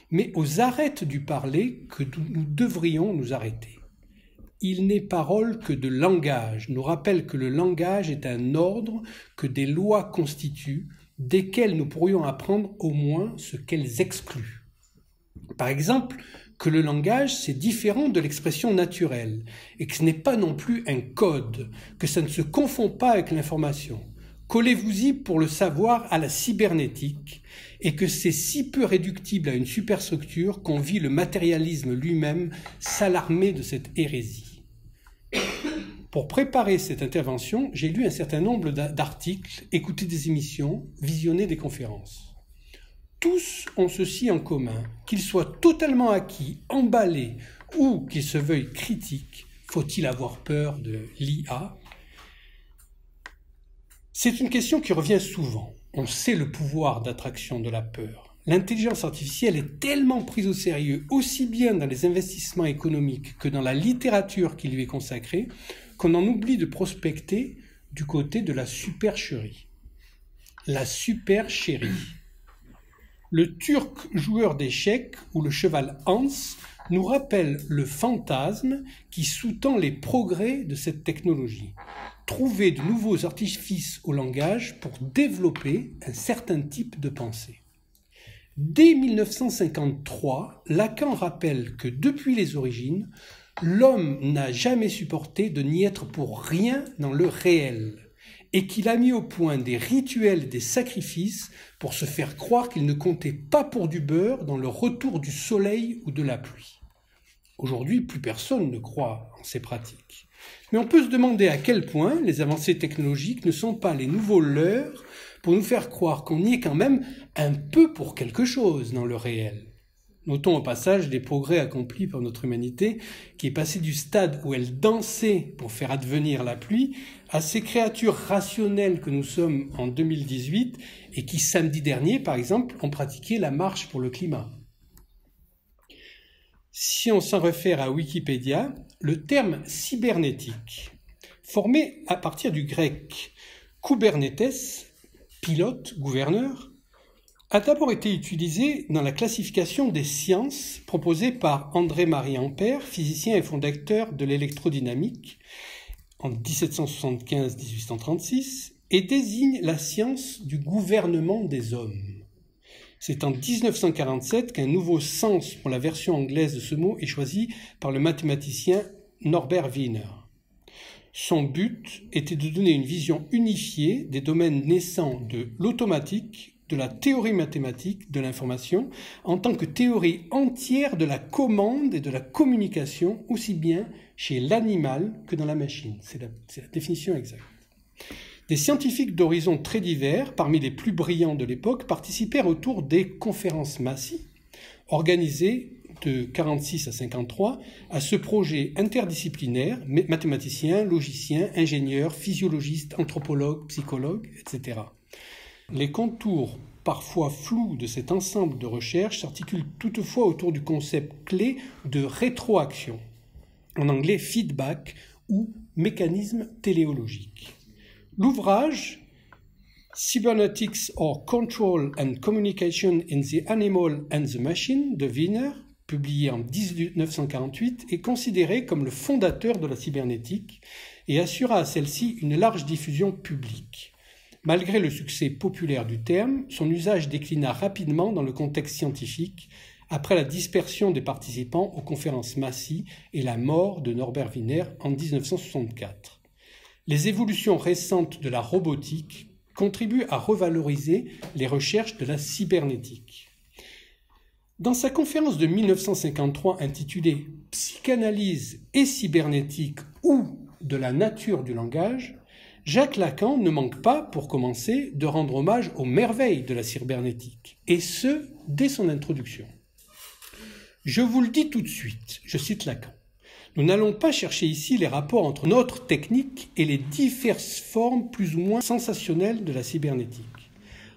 mais aux arêtes du parler que nous devrions nous arrêter. Il n'est parole que de langage, nous rappelle que le langage est un ordre que des lois constituent, desquelles nous pourrions apprendre au moins ce qu'elles excluent. Par exemple, que le langage, c'est différent de l'expression naturelle, et que ce n'est pas non plus un code, que ça ne se confond pas avec l'information. Collez-vous-y pour le savoir à la cybernétique, et que c'est si peu réductible à une superstructure qu'on vit le matérialisme lui-même s'alarmer de cette hérésie. Pour préparer cette intervention, j'ai lu un certain nombre d'articles, écouté des émissions, visionné des conférences. Tous ont ceci en commun, qu'ils soient totalement acquis, emballés ou qu'ils se veuillent critiques. Faut-il avoir peur de l'IA ? C'est une question qui revient souvent. On sait le pouvoir d'attraction de la peur. L'intelligence artificielle est tellement prise au sérieux, aussi bien dans les investissements économiques que dans la littérature qui lui est consacrée, qu'on en oublie de prospecter du côté de la supercherie. La superchérie. Le turc joueur d'échecs ou le cheval Hans nous rappelle le fantasme qui sous-tend les progrès de cette technologie. Trouver de nouveaux artifices au langage pour développer un certain type de pensée. Dès 1953, Lacan rappelle que depuis les origines, l'homme n'a jamais supporté de n'y être pour rien dans le réel, et qu'il a mis au point des rituels et des sacrifices pour se faire croire qu'il ne comptait pas pour du beurre dans le retour du soleil ou de la pluie. Aujourd'hui, plus personne ne croit en ces pratiques. Mais on peut se demander à quel point les avancées technologiques ne sont pas les nouveaux leurres pour nous faire croire qu'on y est quand même un peu pour quelque chose dans le réel. Notons au passage les progrès accomplis par notre humanité, qui est passée du stade où elle dansait pour faire advenir la pluie, à ces créatures rationnelles que nous sommes en 2018 et qui, samedi dernier, par exemple, ont pratiqué la marche pour le climat. Si on s'en réfère à Wikipédia, le terme cybernétique, formé à partir du grec Kubernetes, pilote, gouverneur, a d'abord été utilisé dans la classification des sciences proposée par André-Marie Ampère, physicien et fondateur de l'électrodynamique, en 1775-1836, et désigne la science du gouvernement des hommes. C'est en 1947 qu'un nouveau sens pour la version anglaise de ce mot est choisi par le mathématicien Norbert Wiener. Son but était de donner une vision unifiée des domaines naissants de l'automatique, de la théorie mathématique de l'information, en tant que théorie entière de la commande et de la communication, aussi bien chez l'animal que dans la machine. C'est la définition exacte. Des scientifiques d'horizons très divers, parmi les plus brillants de l'époque, participèrent autour des conférences Massey, organisées de 1946 à 1953, à ce projet interdisciplinaire, mathématiciens, logiciens, ingénieurs, physiologistes, anthropologues, psychologues, etc. Les contours parfois flous de cet ensemble de recherches s'articulent toutefois autour du concept clé de rétroaction, en anglais feedback ou mécanisme téléologique. L'ouvrage Cybernetics or Control and Communication in the Animal and the Machine de Wiener, publié en 1948, est considéré comme le fondateur de la cybernétique et assura à celle-ci une large diffusion publique. Malgré le succès populaire du terme, son usage déclina rapidement dans le contexte scientifique après la dispersion des participants aux conférences Massey et la mort de Norbert Wiener en 1964. Les évolutions récentes de la robotique contribuent à revaloriser les recherches de la cybernétique. Dans sa conférence de 1953 intitulée « Psychanalyse et cybernétique ou de la nature du langage », Jacques Lacan ne manque pas, pour commencer, de rendre hommage aux merveilles de la cybernétique, et ce, dès son introduction. Je vous le dis tout de suite, je cite Lacan, nous n'allons pas chercher ici les rapports entre notre technique et les diverses formes plus ou moins sensationnelles de la cybernétique.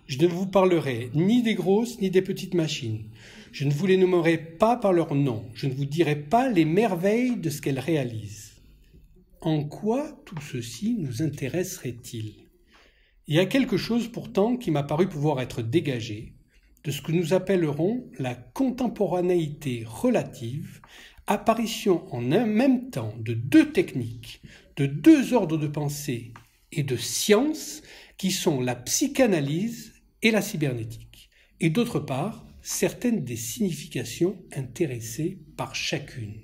Je ne vous parlerai ni des grosses ni des petites machines. Je ne vous les nommerai pas par leur nom. Je ne vous dirai pas les merveilles de ce qu'elles réalisent. En quoi tout ceci nous intéresserait-il? Il y a quelque chose pourtant qui m'a paru pouvoir être dégagé de ce que nous appellerons la contemporanéité relative, apparition en un même temps de deux techniques, de deux ordres de pensée et de sciences qui sont la psychanalyse et la cybernétique, et d'autre part, certaines des significations intéressées par chacune.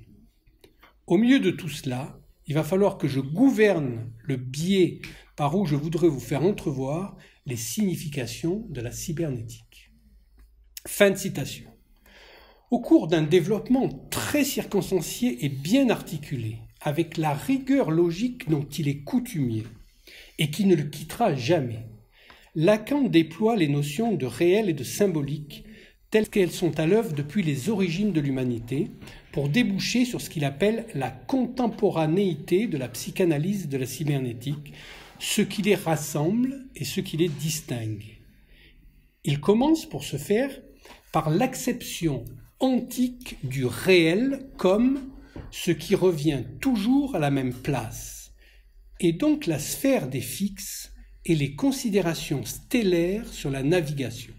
Au milieu de tout cela, il va falloir que je gouverne le biais par où je voudrais vous faire entrevoir les significations de la cybernétique. Fin de citation. Au cours d'un développement très circonstancié et bien articulé, avec la rigueur logique dont il est coutumier, et qui ne le quittera jamais, Lacan déploie les notions de réel et de symbolique telles qu'elles sont à l'œuvre depuis les origines de l'humanité, pour déboucher sur ce qu'il appelle la contemporanéité de la psychanalyse de la cybernétique, ce qui les rassemble et ce qui les distingue. Il commence pour ce faire par l'acception antique du réel comme ce qui revient toujours à la même place, et donc la sphère des fixes et les considérations stellaires sur la navigation.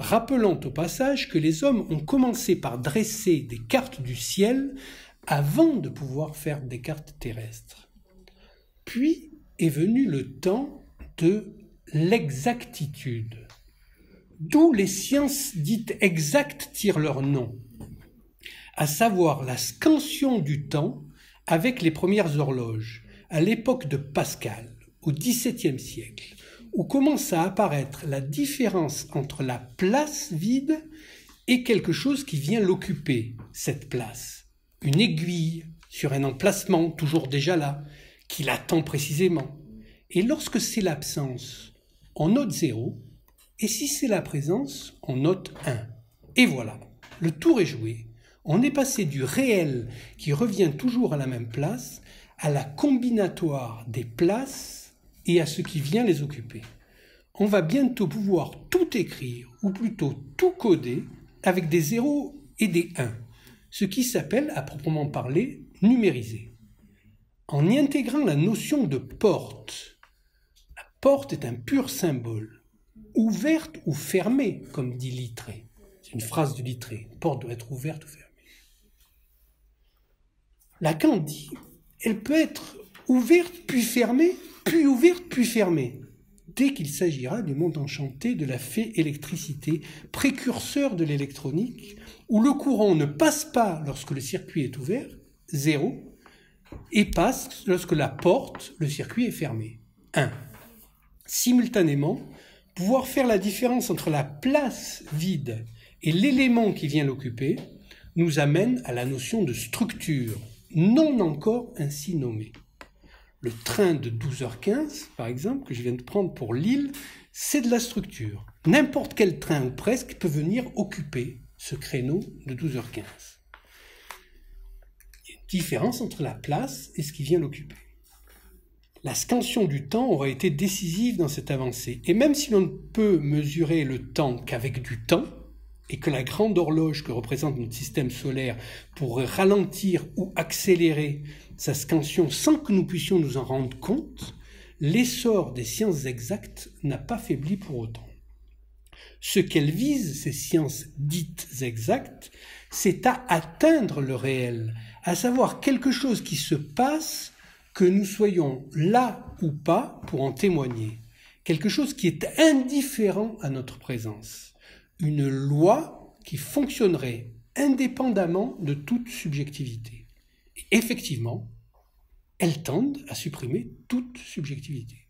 Rappelant au passage que les hommes ont commencé par dresser des cartes du ciel avant de pouvoir faire des cartes terrestres. Puis est venu le temps de l'exactitude, d'où les sciences dites exactes tirent leur nom, à savoir la scansion du temps avec les premières horloges, à l'époque de Pascal, au XVIIe siècle, où commence à apparaître la différence entre la place vide et quelque chose qui vient l'occuper, cette place. Une aiguille sur un emplacement toujours déjà là, qui l'attend précisément. Et lorsque c'est l'absence, on note 0, et si c'est la présence, on note 1. Et voilà, le tour est joué. On est passé du réel qui revient toujours à la même place, à la combinatoire des places et à ce qui vient les occuper. On va bientôt pouvoir tout écrire, ou plutôt tout coder, avec des 0 et des 1, ce qui s'appelle, à proprement parler, numériser. En y intégrant la notion de porte, la porte est un pur symbole, ouverte ou fermée, comme dit Littré. C'est une phrase de Littré. Une porte doit être ouverte ou fermée. Lacan dit, elle peut être ouverte puis fermée, puis ouverte puis fermée, dès qu'il s'agira du monde enchanté de la fée électricité, précurseur de l'électronique, où le courant ne passe pas lorsque le circuit est ouvert, 0, et passe lorsque la porte, le circuit est fermé, 1. Simultanément, pouvoir faire la différence entre la place vide et l'élément qui vient l'occuper nous amène à la notion de structure, non encore ainsi nommée. Le train de 12h15, par exemple, que je viens de prendre pour Lille, c'est de la structure. N'importe quel train ou presque peut venir occuper ce créneau de 12h15. Il y a une différence entre la place et ce qui vient l'occuper. La scansion du temps aura été décisive dans cette avancée. Et même si l'on ne peut mesurer le temps qu'avec du temps, et que la grande horloge que représente notre système solaire pourrait ralentir ou accélérer sa scansion sans que nous puissions nous en rendre compte, l'essor des sciences exactes n'a pas faibli pour autant. Ce qu'elles visent, ces sciences dites exactes, c'est à atteindre le réel, à savoir quelque chose qui se passe, que nous soyons là ou pas pour en témoigner, quelque chose qui est indifférent à notre présence. Une loi qui fonctionnerait indépendamment de toute subjectivité. Et effectivement, elles tendent à supprimer toute subjectivité,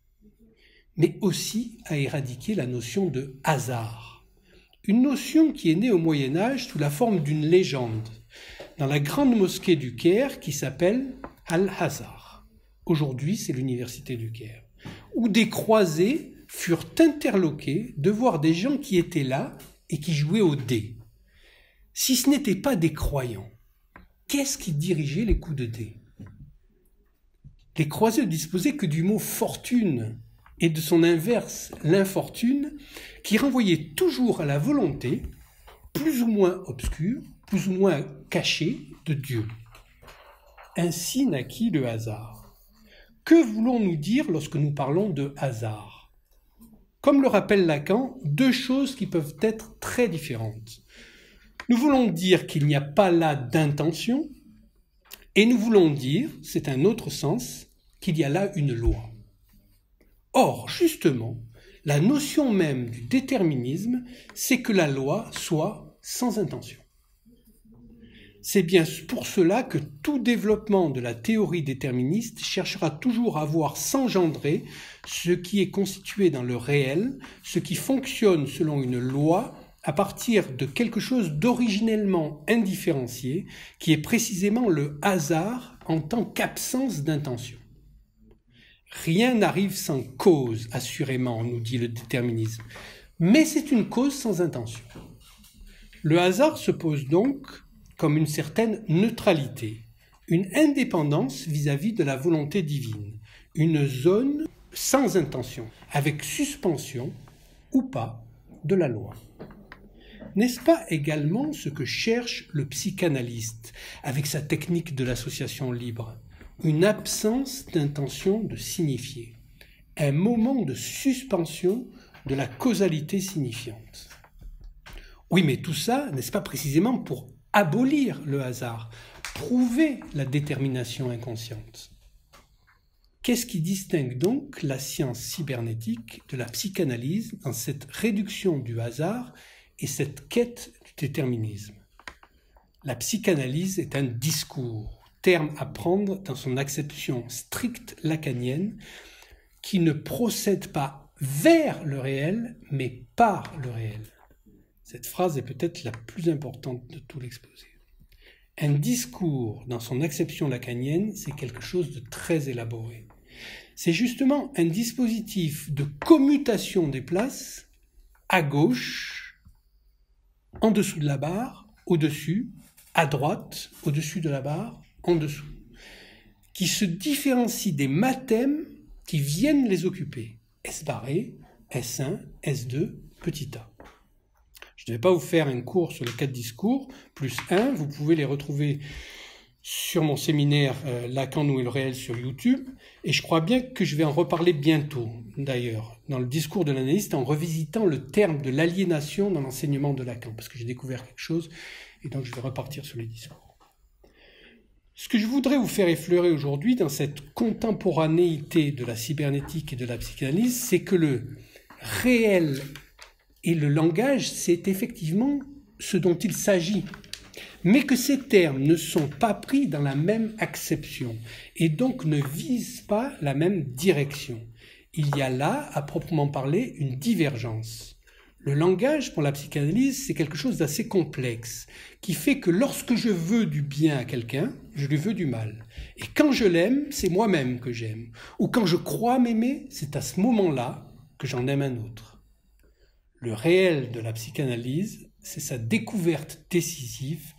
mais aussi à éradiquer la notion de hasard. Une notion qui est née au Moyen-Âge sous la forme d'une légende, dans la grande mosquée du Caire qui s'appelle Al-Azhar. Aujourd'hui, c'est l'université du Caire, où des croisés furent interloqués de voir des gens qui étaient là et qui jouaient aux dés. Si ce n'étaient pas des croyants, qu'est-ce qui dirigeait les coups de dés? Les croisés ne disposaient que du mot fortune et de son inverse, l'infortune, qui renvoyait toujours à la volonté, plus ou moins obscure, plus ou moins cachée, de Dieu. Ainsi naquit le hasard. Que voulons-nous dire lorsque nous parlons de hasard? Comme le rappelle Lacan, deux choses qui peuvent être très différentes. Nous voulons dire qu'il n'y a pas là d'intention, et nous voulons dire, c'est un autre sens, qu'il y a là une loi. Or, justement, la notion même du déterminisme, c'est que la loi soit sans intention. C'est bien pour cela que tout développement de la théorie déterministe cherchera toujours à voir s'engendrer ce qui est constitué dans le réel, ce qui fonctionne selon une loi à partir de quelque chose d'originellement indifférencié, qui est précisément le hasard en tant qu'absence d'intention. Rien n'arrive sans cause, assurément, nous dit le déterminisme, mais c'est une cause sans intention. Le hasard se pose donc comme une certaine neutralité, une indépendance vis-à-vis de la volonté divine, une zone sans intention, avec suspension ou pas de la loi. N'est-ce pas également ce que cherche le psychanalyste avec sa technique de l'association libre? Une absence d'intention de signifier, un moment de suspension de la causalité signifiante. Oui, mais tout ça, n'est-ce pas précisément pour abolir le hasard, prouver la détermination inconsciente? Qu'est-ce qui distingue donc la science cybernétique de la psychanalyse dans cette réduction du hasard et cette quête du déterminisme? La psychanalyse est un discours, terme à prendre dans son acception stricte lacanienne, qui ne procède pas vers le réel, mais par le réel. Cette phrase est peut-être la plus importante de tout l'exposé. Un discours, dans son acception lacanienne, c'est quelque chose de très élaboré. C'est justement un dispositif de commutation des places à gauche, en dessous de la barre, au-dessus, à droite, au-dessus de la barre, en dessous, qui se différencie des mathèmes qui viennent les occuper. S barré, S1, S2, petit a. Je ne vais pas vous faire un cours sur les 4 discours, plus 1, vous pouvez les retrouver sur mon séminaire Lacan, nous et le réel sur YouTube, et je crois bien que je vais en reparler bientôt, d'ailleurs, dans le discours de l'analyste, en revisitant le terme de l'aliénation dans l'enseignement de Lacan, parce que j'ai découvert quelque chose, et donc je vais repartir sur les discours. Ce que je voudrais vous faire effleurer aujourd'hui dans cette contemporanéité de la cybernétique et de la psychanalyse, c'est que le réel et le langage, c'est effectivement ce dont il s'agit, mais que ces termes ne sont pas pris dans la même acception et donc ne visent pas la même direction. Il y a là, à proprement parler, une divergence. Le langage, pour la psychanalyse, c'est quelque chose d'assez complexe, qui fait que lorsque je veux du bien à quelqu'un, je lui veux du mal. Et quand je l'aime, c'est moi-même que j'aime. Ou quand je crois m'aimer, c'est à ce moment-là que j'en aime un autre. Le réel de la psychanalyse, c'est sa découverte décisive,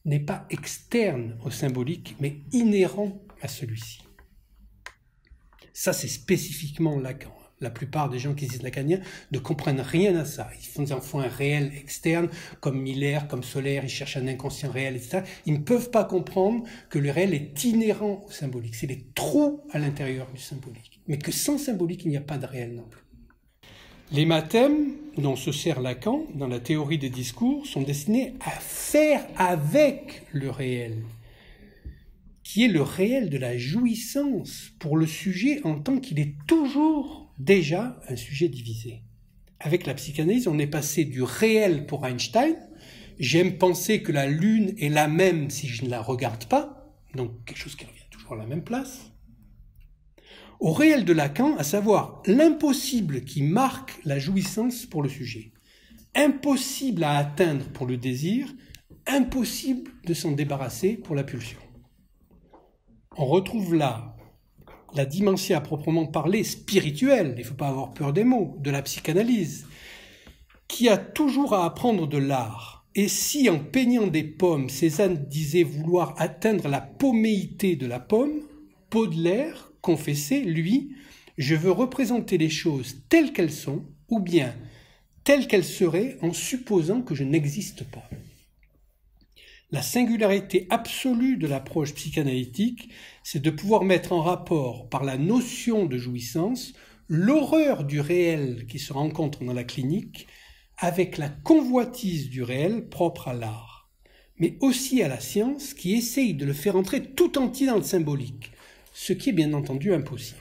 n'est pas externe au symbolique, mais inhérent à celui-ci. Ça, c'est spécifiquement Lacan. La plupart des gens qui disent lacanien ne comprennent rien à ça. Ils en font un réel externe, comme Miller, comme Solaire, ils cherchent un inconscient réel, etc. Ils ne peuvent pas comprendre que le réel est inhérent au symbolique. C'est les trous à l'intérieur du symbolique. Mais que sans symbolique, il n'y a pas de réel non plus. Les mathèmes dont se sert Lacan dans la théorie des discours sont destinés à faire avec le réel, qui est le réel de la jouissance pour le sujet en tant qu'il est toujours déjà un sujet divisé. Avec la psychanalyse, on est passé du réel pour Einstein, j'aime penser que la Lune est la même si je ne la regarde pas, donc quelque chose qui revient toujours à la même place, au réel de Lacan, à savoir l'impossible qui marque la jouissance pour le sujet. Impossible à atteindre pour le désir, impossible de s'en débarrasser pour la pulsion. On retrouve là la dimension à proprement parler spirituelle, il ne faut pas avoir peur des mots, de la psychanalyse, qui a toujours à apprendre de l'art. Et si en peignant des pommes, Cézanne disait vouloir atteindre la poméité de la pomme, Baudelaire confessait, lui, je veux représenter les choses telles qu'elles sont, ou bien telles qu'elles seraient en supposant que je n'existe pas. La singularité absolue de l'approche psychanalytique, c'est de pouvoir mettre en rapport, par la notion de jouissance, l'horreur du réel qui se rencontre dans la clinique avec la convoitise du réel propre à l'art, mais aussi à la science qui essaye de le faire entrer tout entier dans le symbolique, ce qui est bien entendu impossible.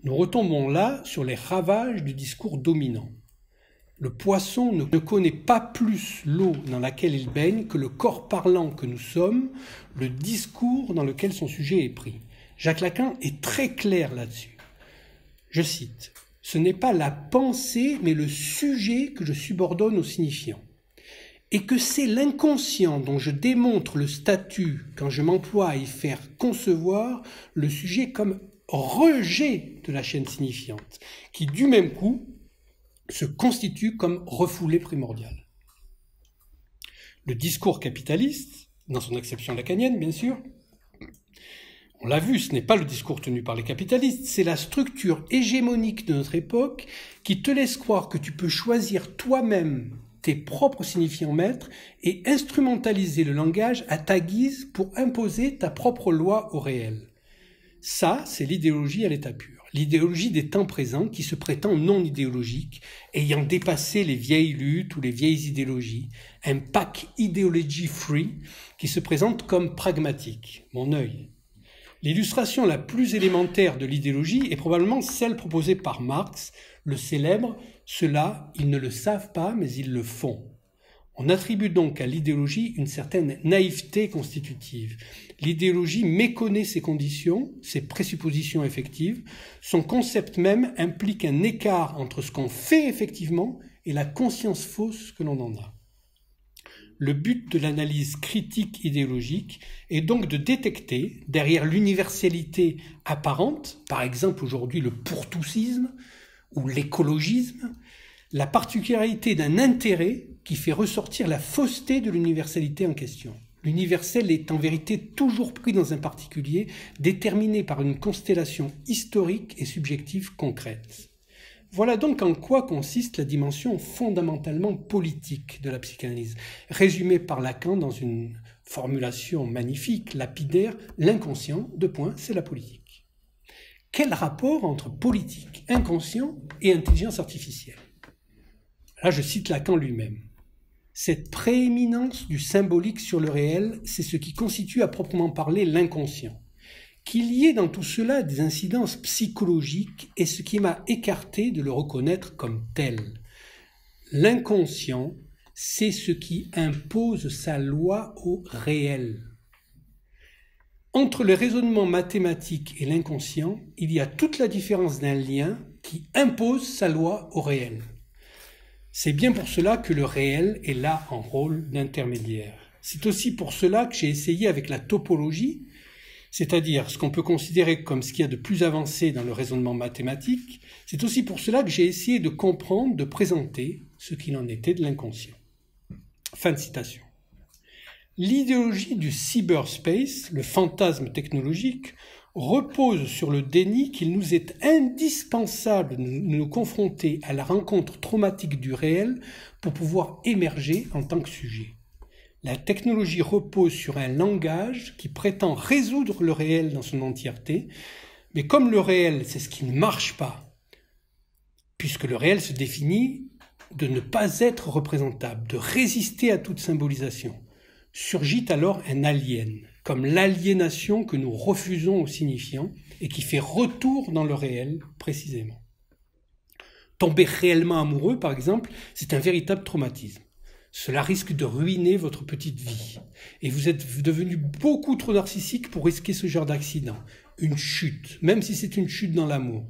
Nous retombons là sur les ravages du discours dominant. Le poisson ne connaît pas plus l'eau dans laquelle il baigne que le corps parlant que nous sommes, le discours dans lequel son sujet est pris. Jacques Lacan est très clair là-dessus. Je cite, « Ce n'est pas la pensée, mais le sujet que je subordonne au signifiant. Et que c'est l'inconscient dont je démontre le statut quand je m'emploie à y faire concevoir le sujet comme rejet de la chaîne signifiante, qui du même coup se constitue comme refoulé primordial. » Le discours capitaliste, dans son acception lacanienne bien sûr, on l'a vu, ce n'est pas le discours tenu par les capitalistes, c'est la structure hégémonique de notre époque qui te laisse croire que tu peux choisir toi-même tes propres signifiants maîtres et instrumentaliser le langage à ta guise pour imposer ta propre loi au réel. Ça, c'est l'idéologie à l'état pur. L'idéologie des temps présents qui se prétend non idéologique, ayant dépassé les vieilles luttes ou les vieilles idéologies, un pack ideology free qui se présente comme pragmatique, mon œil. L'illustration la plus élémentaire de l'idéologie est probablement celle proposée par Marx, le célèbre « ceux-là, ils ne le savent pas, mais ils le font ». On attribue donc à l'idéologie une certaine naïveté constitutive. L'idéologie méconnaît ses conditions, ses présuppositions effectives. Son concept même implique un écart entre ce qu'on fait effectivement et la conscience fausse que l'on en a. Le but de l'analyse critique idéologique est donc de détecter, derrière l'universalité apparente, par exemple aujourd'hui le pourtoussisme ou l'écologisme, la particularité d'un intérêt qui fait ressortir la fausseté de l'universalité en question. L'universel est en vérité toujours pris dans un particulier, déterminé par une constellation historique et subjective concrète. Voilà donc en quoi consiste la dimension fondamentalement politique de la psychanalyse, résumée par Lacan dans une formulation magnifique, lapidaire, l'inconscient, c'est la politique. Quel rapport entre politique, inconscient et intelligence artificielle? Là, je cite Lacan lui-même. Cette prééminence du symbolique sur le réel, c'est ce qui constitue à proprement parler l'inconscient. Qu'il y ait dans tout cela des incidences psychologiques est ce qui m'a écarté de le reconnaître comme tel. L'inconscient, c'est ce qui impose sa loi au réel. Entre le raisonnement mathématique et l'inconscient, il y a toute la différence d'un lien qui impose sa loi au réel. C'est bien pour cela que le réel est là en rôle d'intermédiaire. C'est aussi pour cela que j'ai essayé avec la topologie, c'est-à-dire ce qu'on peut considérer comme ce qu'il y a de plus avancé dans le raisonnement mathématique, c'est aussi pour cela que j'ai essayé de comprendre, de présenter ce qu'il en était de l'inconscient. Fin de citation. L'idéologie du cyberspace, le fantasme technologique, repose sur le déni qu'il nous est indispensable de nous confronter à la rencontre traumatique du réel pour pouvoir émerger en tant que sujet. La technologie repose sur un langage qui prétend résoudre le réel dans son entièreté, mais comme le réel, c'est ce qui ne marche pas, puisque le réel se définit de ne pas être représentable, de résister à toute symbolisation, surgit alors un alien, comme l'aliénation que nous refusons aux signifiants et qui fait retour dans le réel précisément. Tomber réellement amoureux, par exemple, c'est un véritable traumatisme. Cela risque de ruiner votre petite vie. Et vous êtes devenu beaucoup trop narcissique pour risquer ce genre d'accident. Une chute, même si c'est une chute dans l'amour.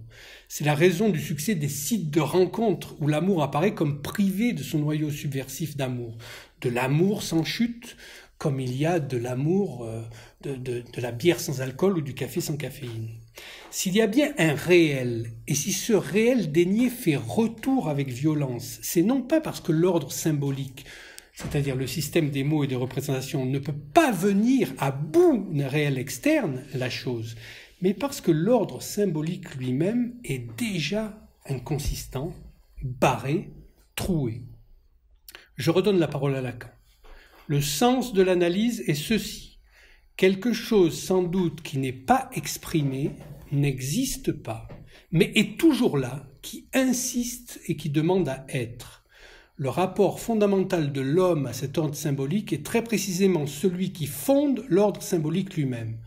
C'est la raison du succès des sites de rencontres où l'amour apparaît comme privé de son noyau subversif d'amour. De l'amour sans chute, comme il y a de l'amour de la bière sans alcool ou du café sans caféine. S'il y a bien un réel, et si ce réel dénié fait retour avec violence, c'est non pas parce que l'ordre symbolique, c'est-à-dire le système des mots et des représentations, ne peut pas venir à bout d'un réel externe, la chose, mais parce que l'ordre symbolique lui-même est déjà inconsistant, barré, troué. Je redonne la parole à Lacan. Le sens de l'analyse est ceci. Quelque chose sans doute qui n'est pas exprimé n'existe pas, mais est toujours là, qui insiste et qui demande à être. Le rapport fondamental de l'homme à cet ordre symbolique est très précisément celui qui fonde l'ordre symbolique lui-même.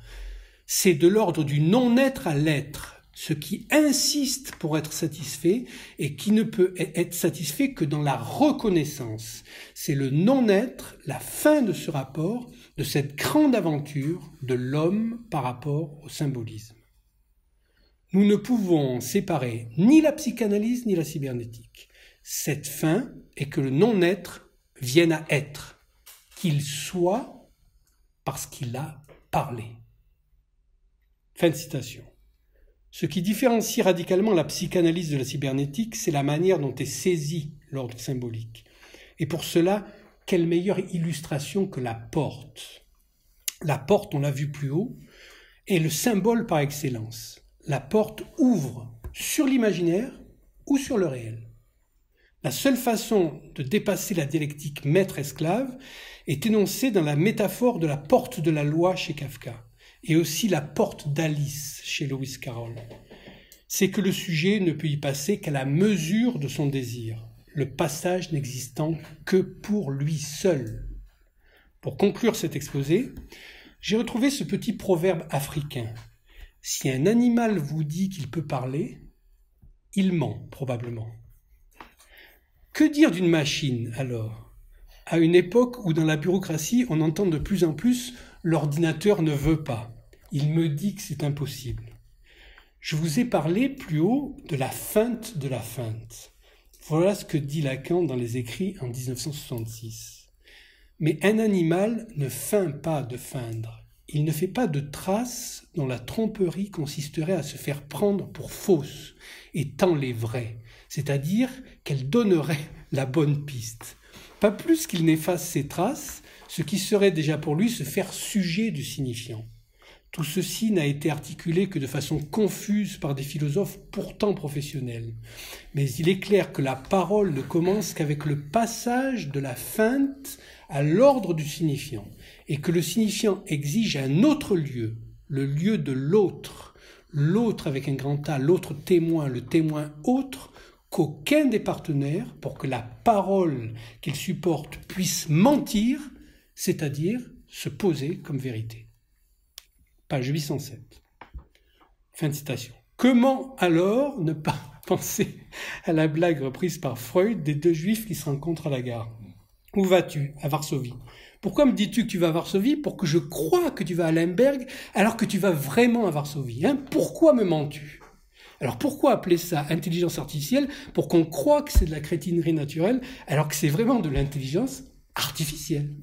C'est de l'ordre du non-être à l'être, ce qui insiste pour être satisfait et qui ne peut être satisfait que dans la reconnaissance. C'est le non-être, la fin de ce rapport, de cette grande aventure de l'homme par rapport au symbolisme. Nous ne pouvons séparer ni la psychanalyse ni la cybernétique. Cette fin est que le non-être vienne à être, qu'il soit parce qu'il a parlé. Fin de citation. Ce qui différencie radicalement la psychanalyse de la cybernétique, c'est la manière dont est saisi l'ordre symbolique. Et pour cela, quelle meilleure illustration que la porte. La porte, on l'a vu plus haut, est le symbole par excellence. La porte ouvre sur l'imaginaire ou sur le réel. La seule façon de dépasser la dialectique maître-esclave est énoncée dans la métaphore de la porte de la loi chez Kafka et aussi la porte d'Alice chez Lewis Carroll. C'est que le sujet ne peut y passer qu'à la mesure de son désir, le passage n'existant que pour lui seul. Pour conclure cet exposé, j'ai retrouvé ce petit proverbe africain. Si un animal vous dit qu'il peut parler, il ment probablement. Que dire d'une machine alors ? À une époque où dans la bureaucratie on entend de plus en plus « l'ordinateur ne veut pas, il me dit que c'est impossible ». Je vous ai parlé plus haut de la feinte de la feinte. Voilà ce que dit Lacan dans les écrits en 1966. Mais un animal ne feint pas de feindre. Il ne fait pas de traces dont la tromperie consisterait à se faire prendre pour fausse et tend les vraies, c'est-à-dire qu'elle donnerait la bonne piste. Pas plus qu'il n'efface ces traces, ce qui serait déjà pour lui se faire sujet du signifiant. Tout ceci n'a été articulé que de façon confuse par des philosophes pourtant professionnels. Mais il est clair que la parole ne commence qu'avec le passage de la feinte à l'ordre du signifiant, et que le signifiant exige un autre lieu, le lieu de l'autre, l'autre avec un grand A, l'autre témoin, le témoin autre, qu'aucun des partenaires, pour que la parole qu'il supporte puisse mentir, c'est-à-dire se poser comme vérité. Page 807. Fin de citation. Comment alors ne pas penser à la blague reprise par Freud des deux juifs qui se rencontrent à la gare? Où vas-tu? À Varsovie. Pourquoi me dis-tu que tu vas à Varsovie? Pour que je croie que tu vas à Lemberg alors que tu vas vraiment à Varsovie. Pourquoi me mens-tu? Alors pourquoi appeler ça intelligence artificielle? Pour qu'on croie que c'est de la crétinerie naturelle alors que c'est vraiment de l'intelligence artificielle.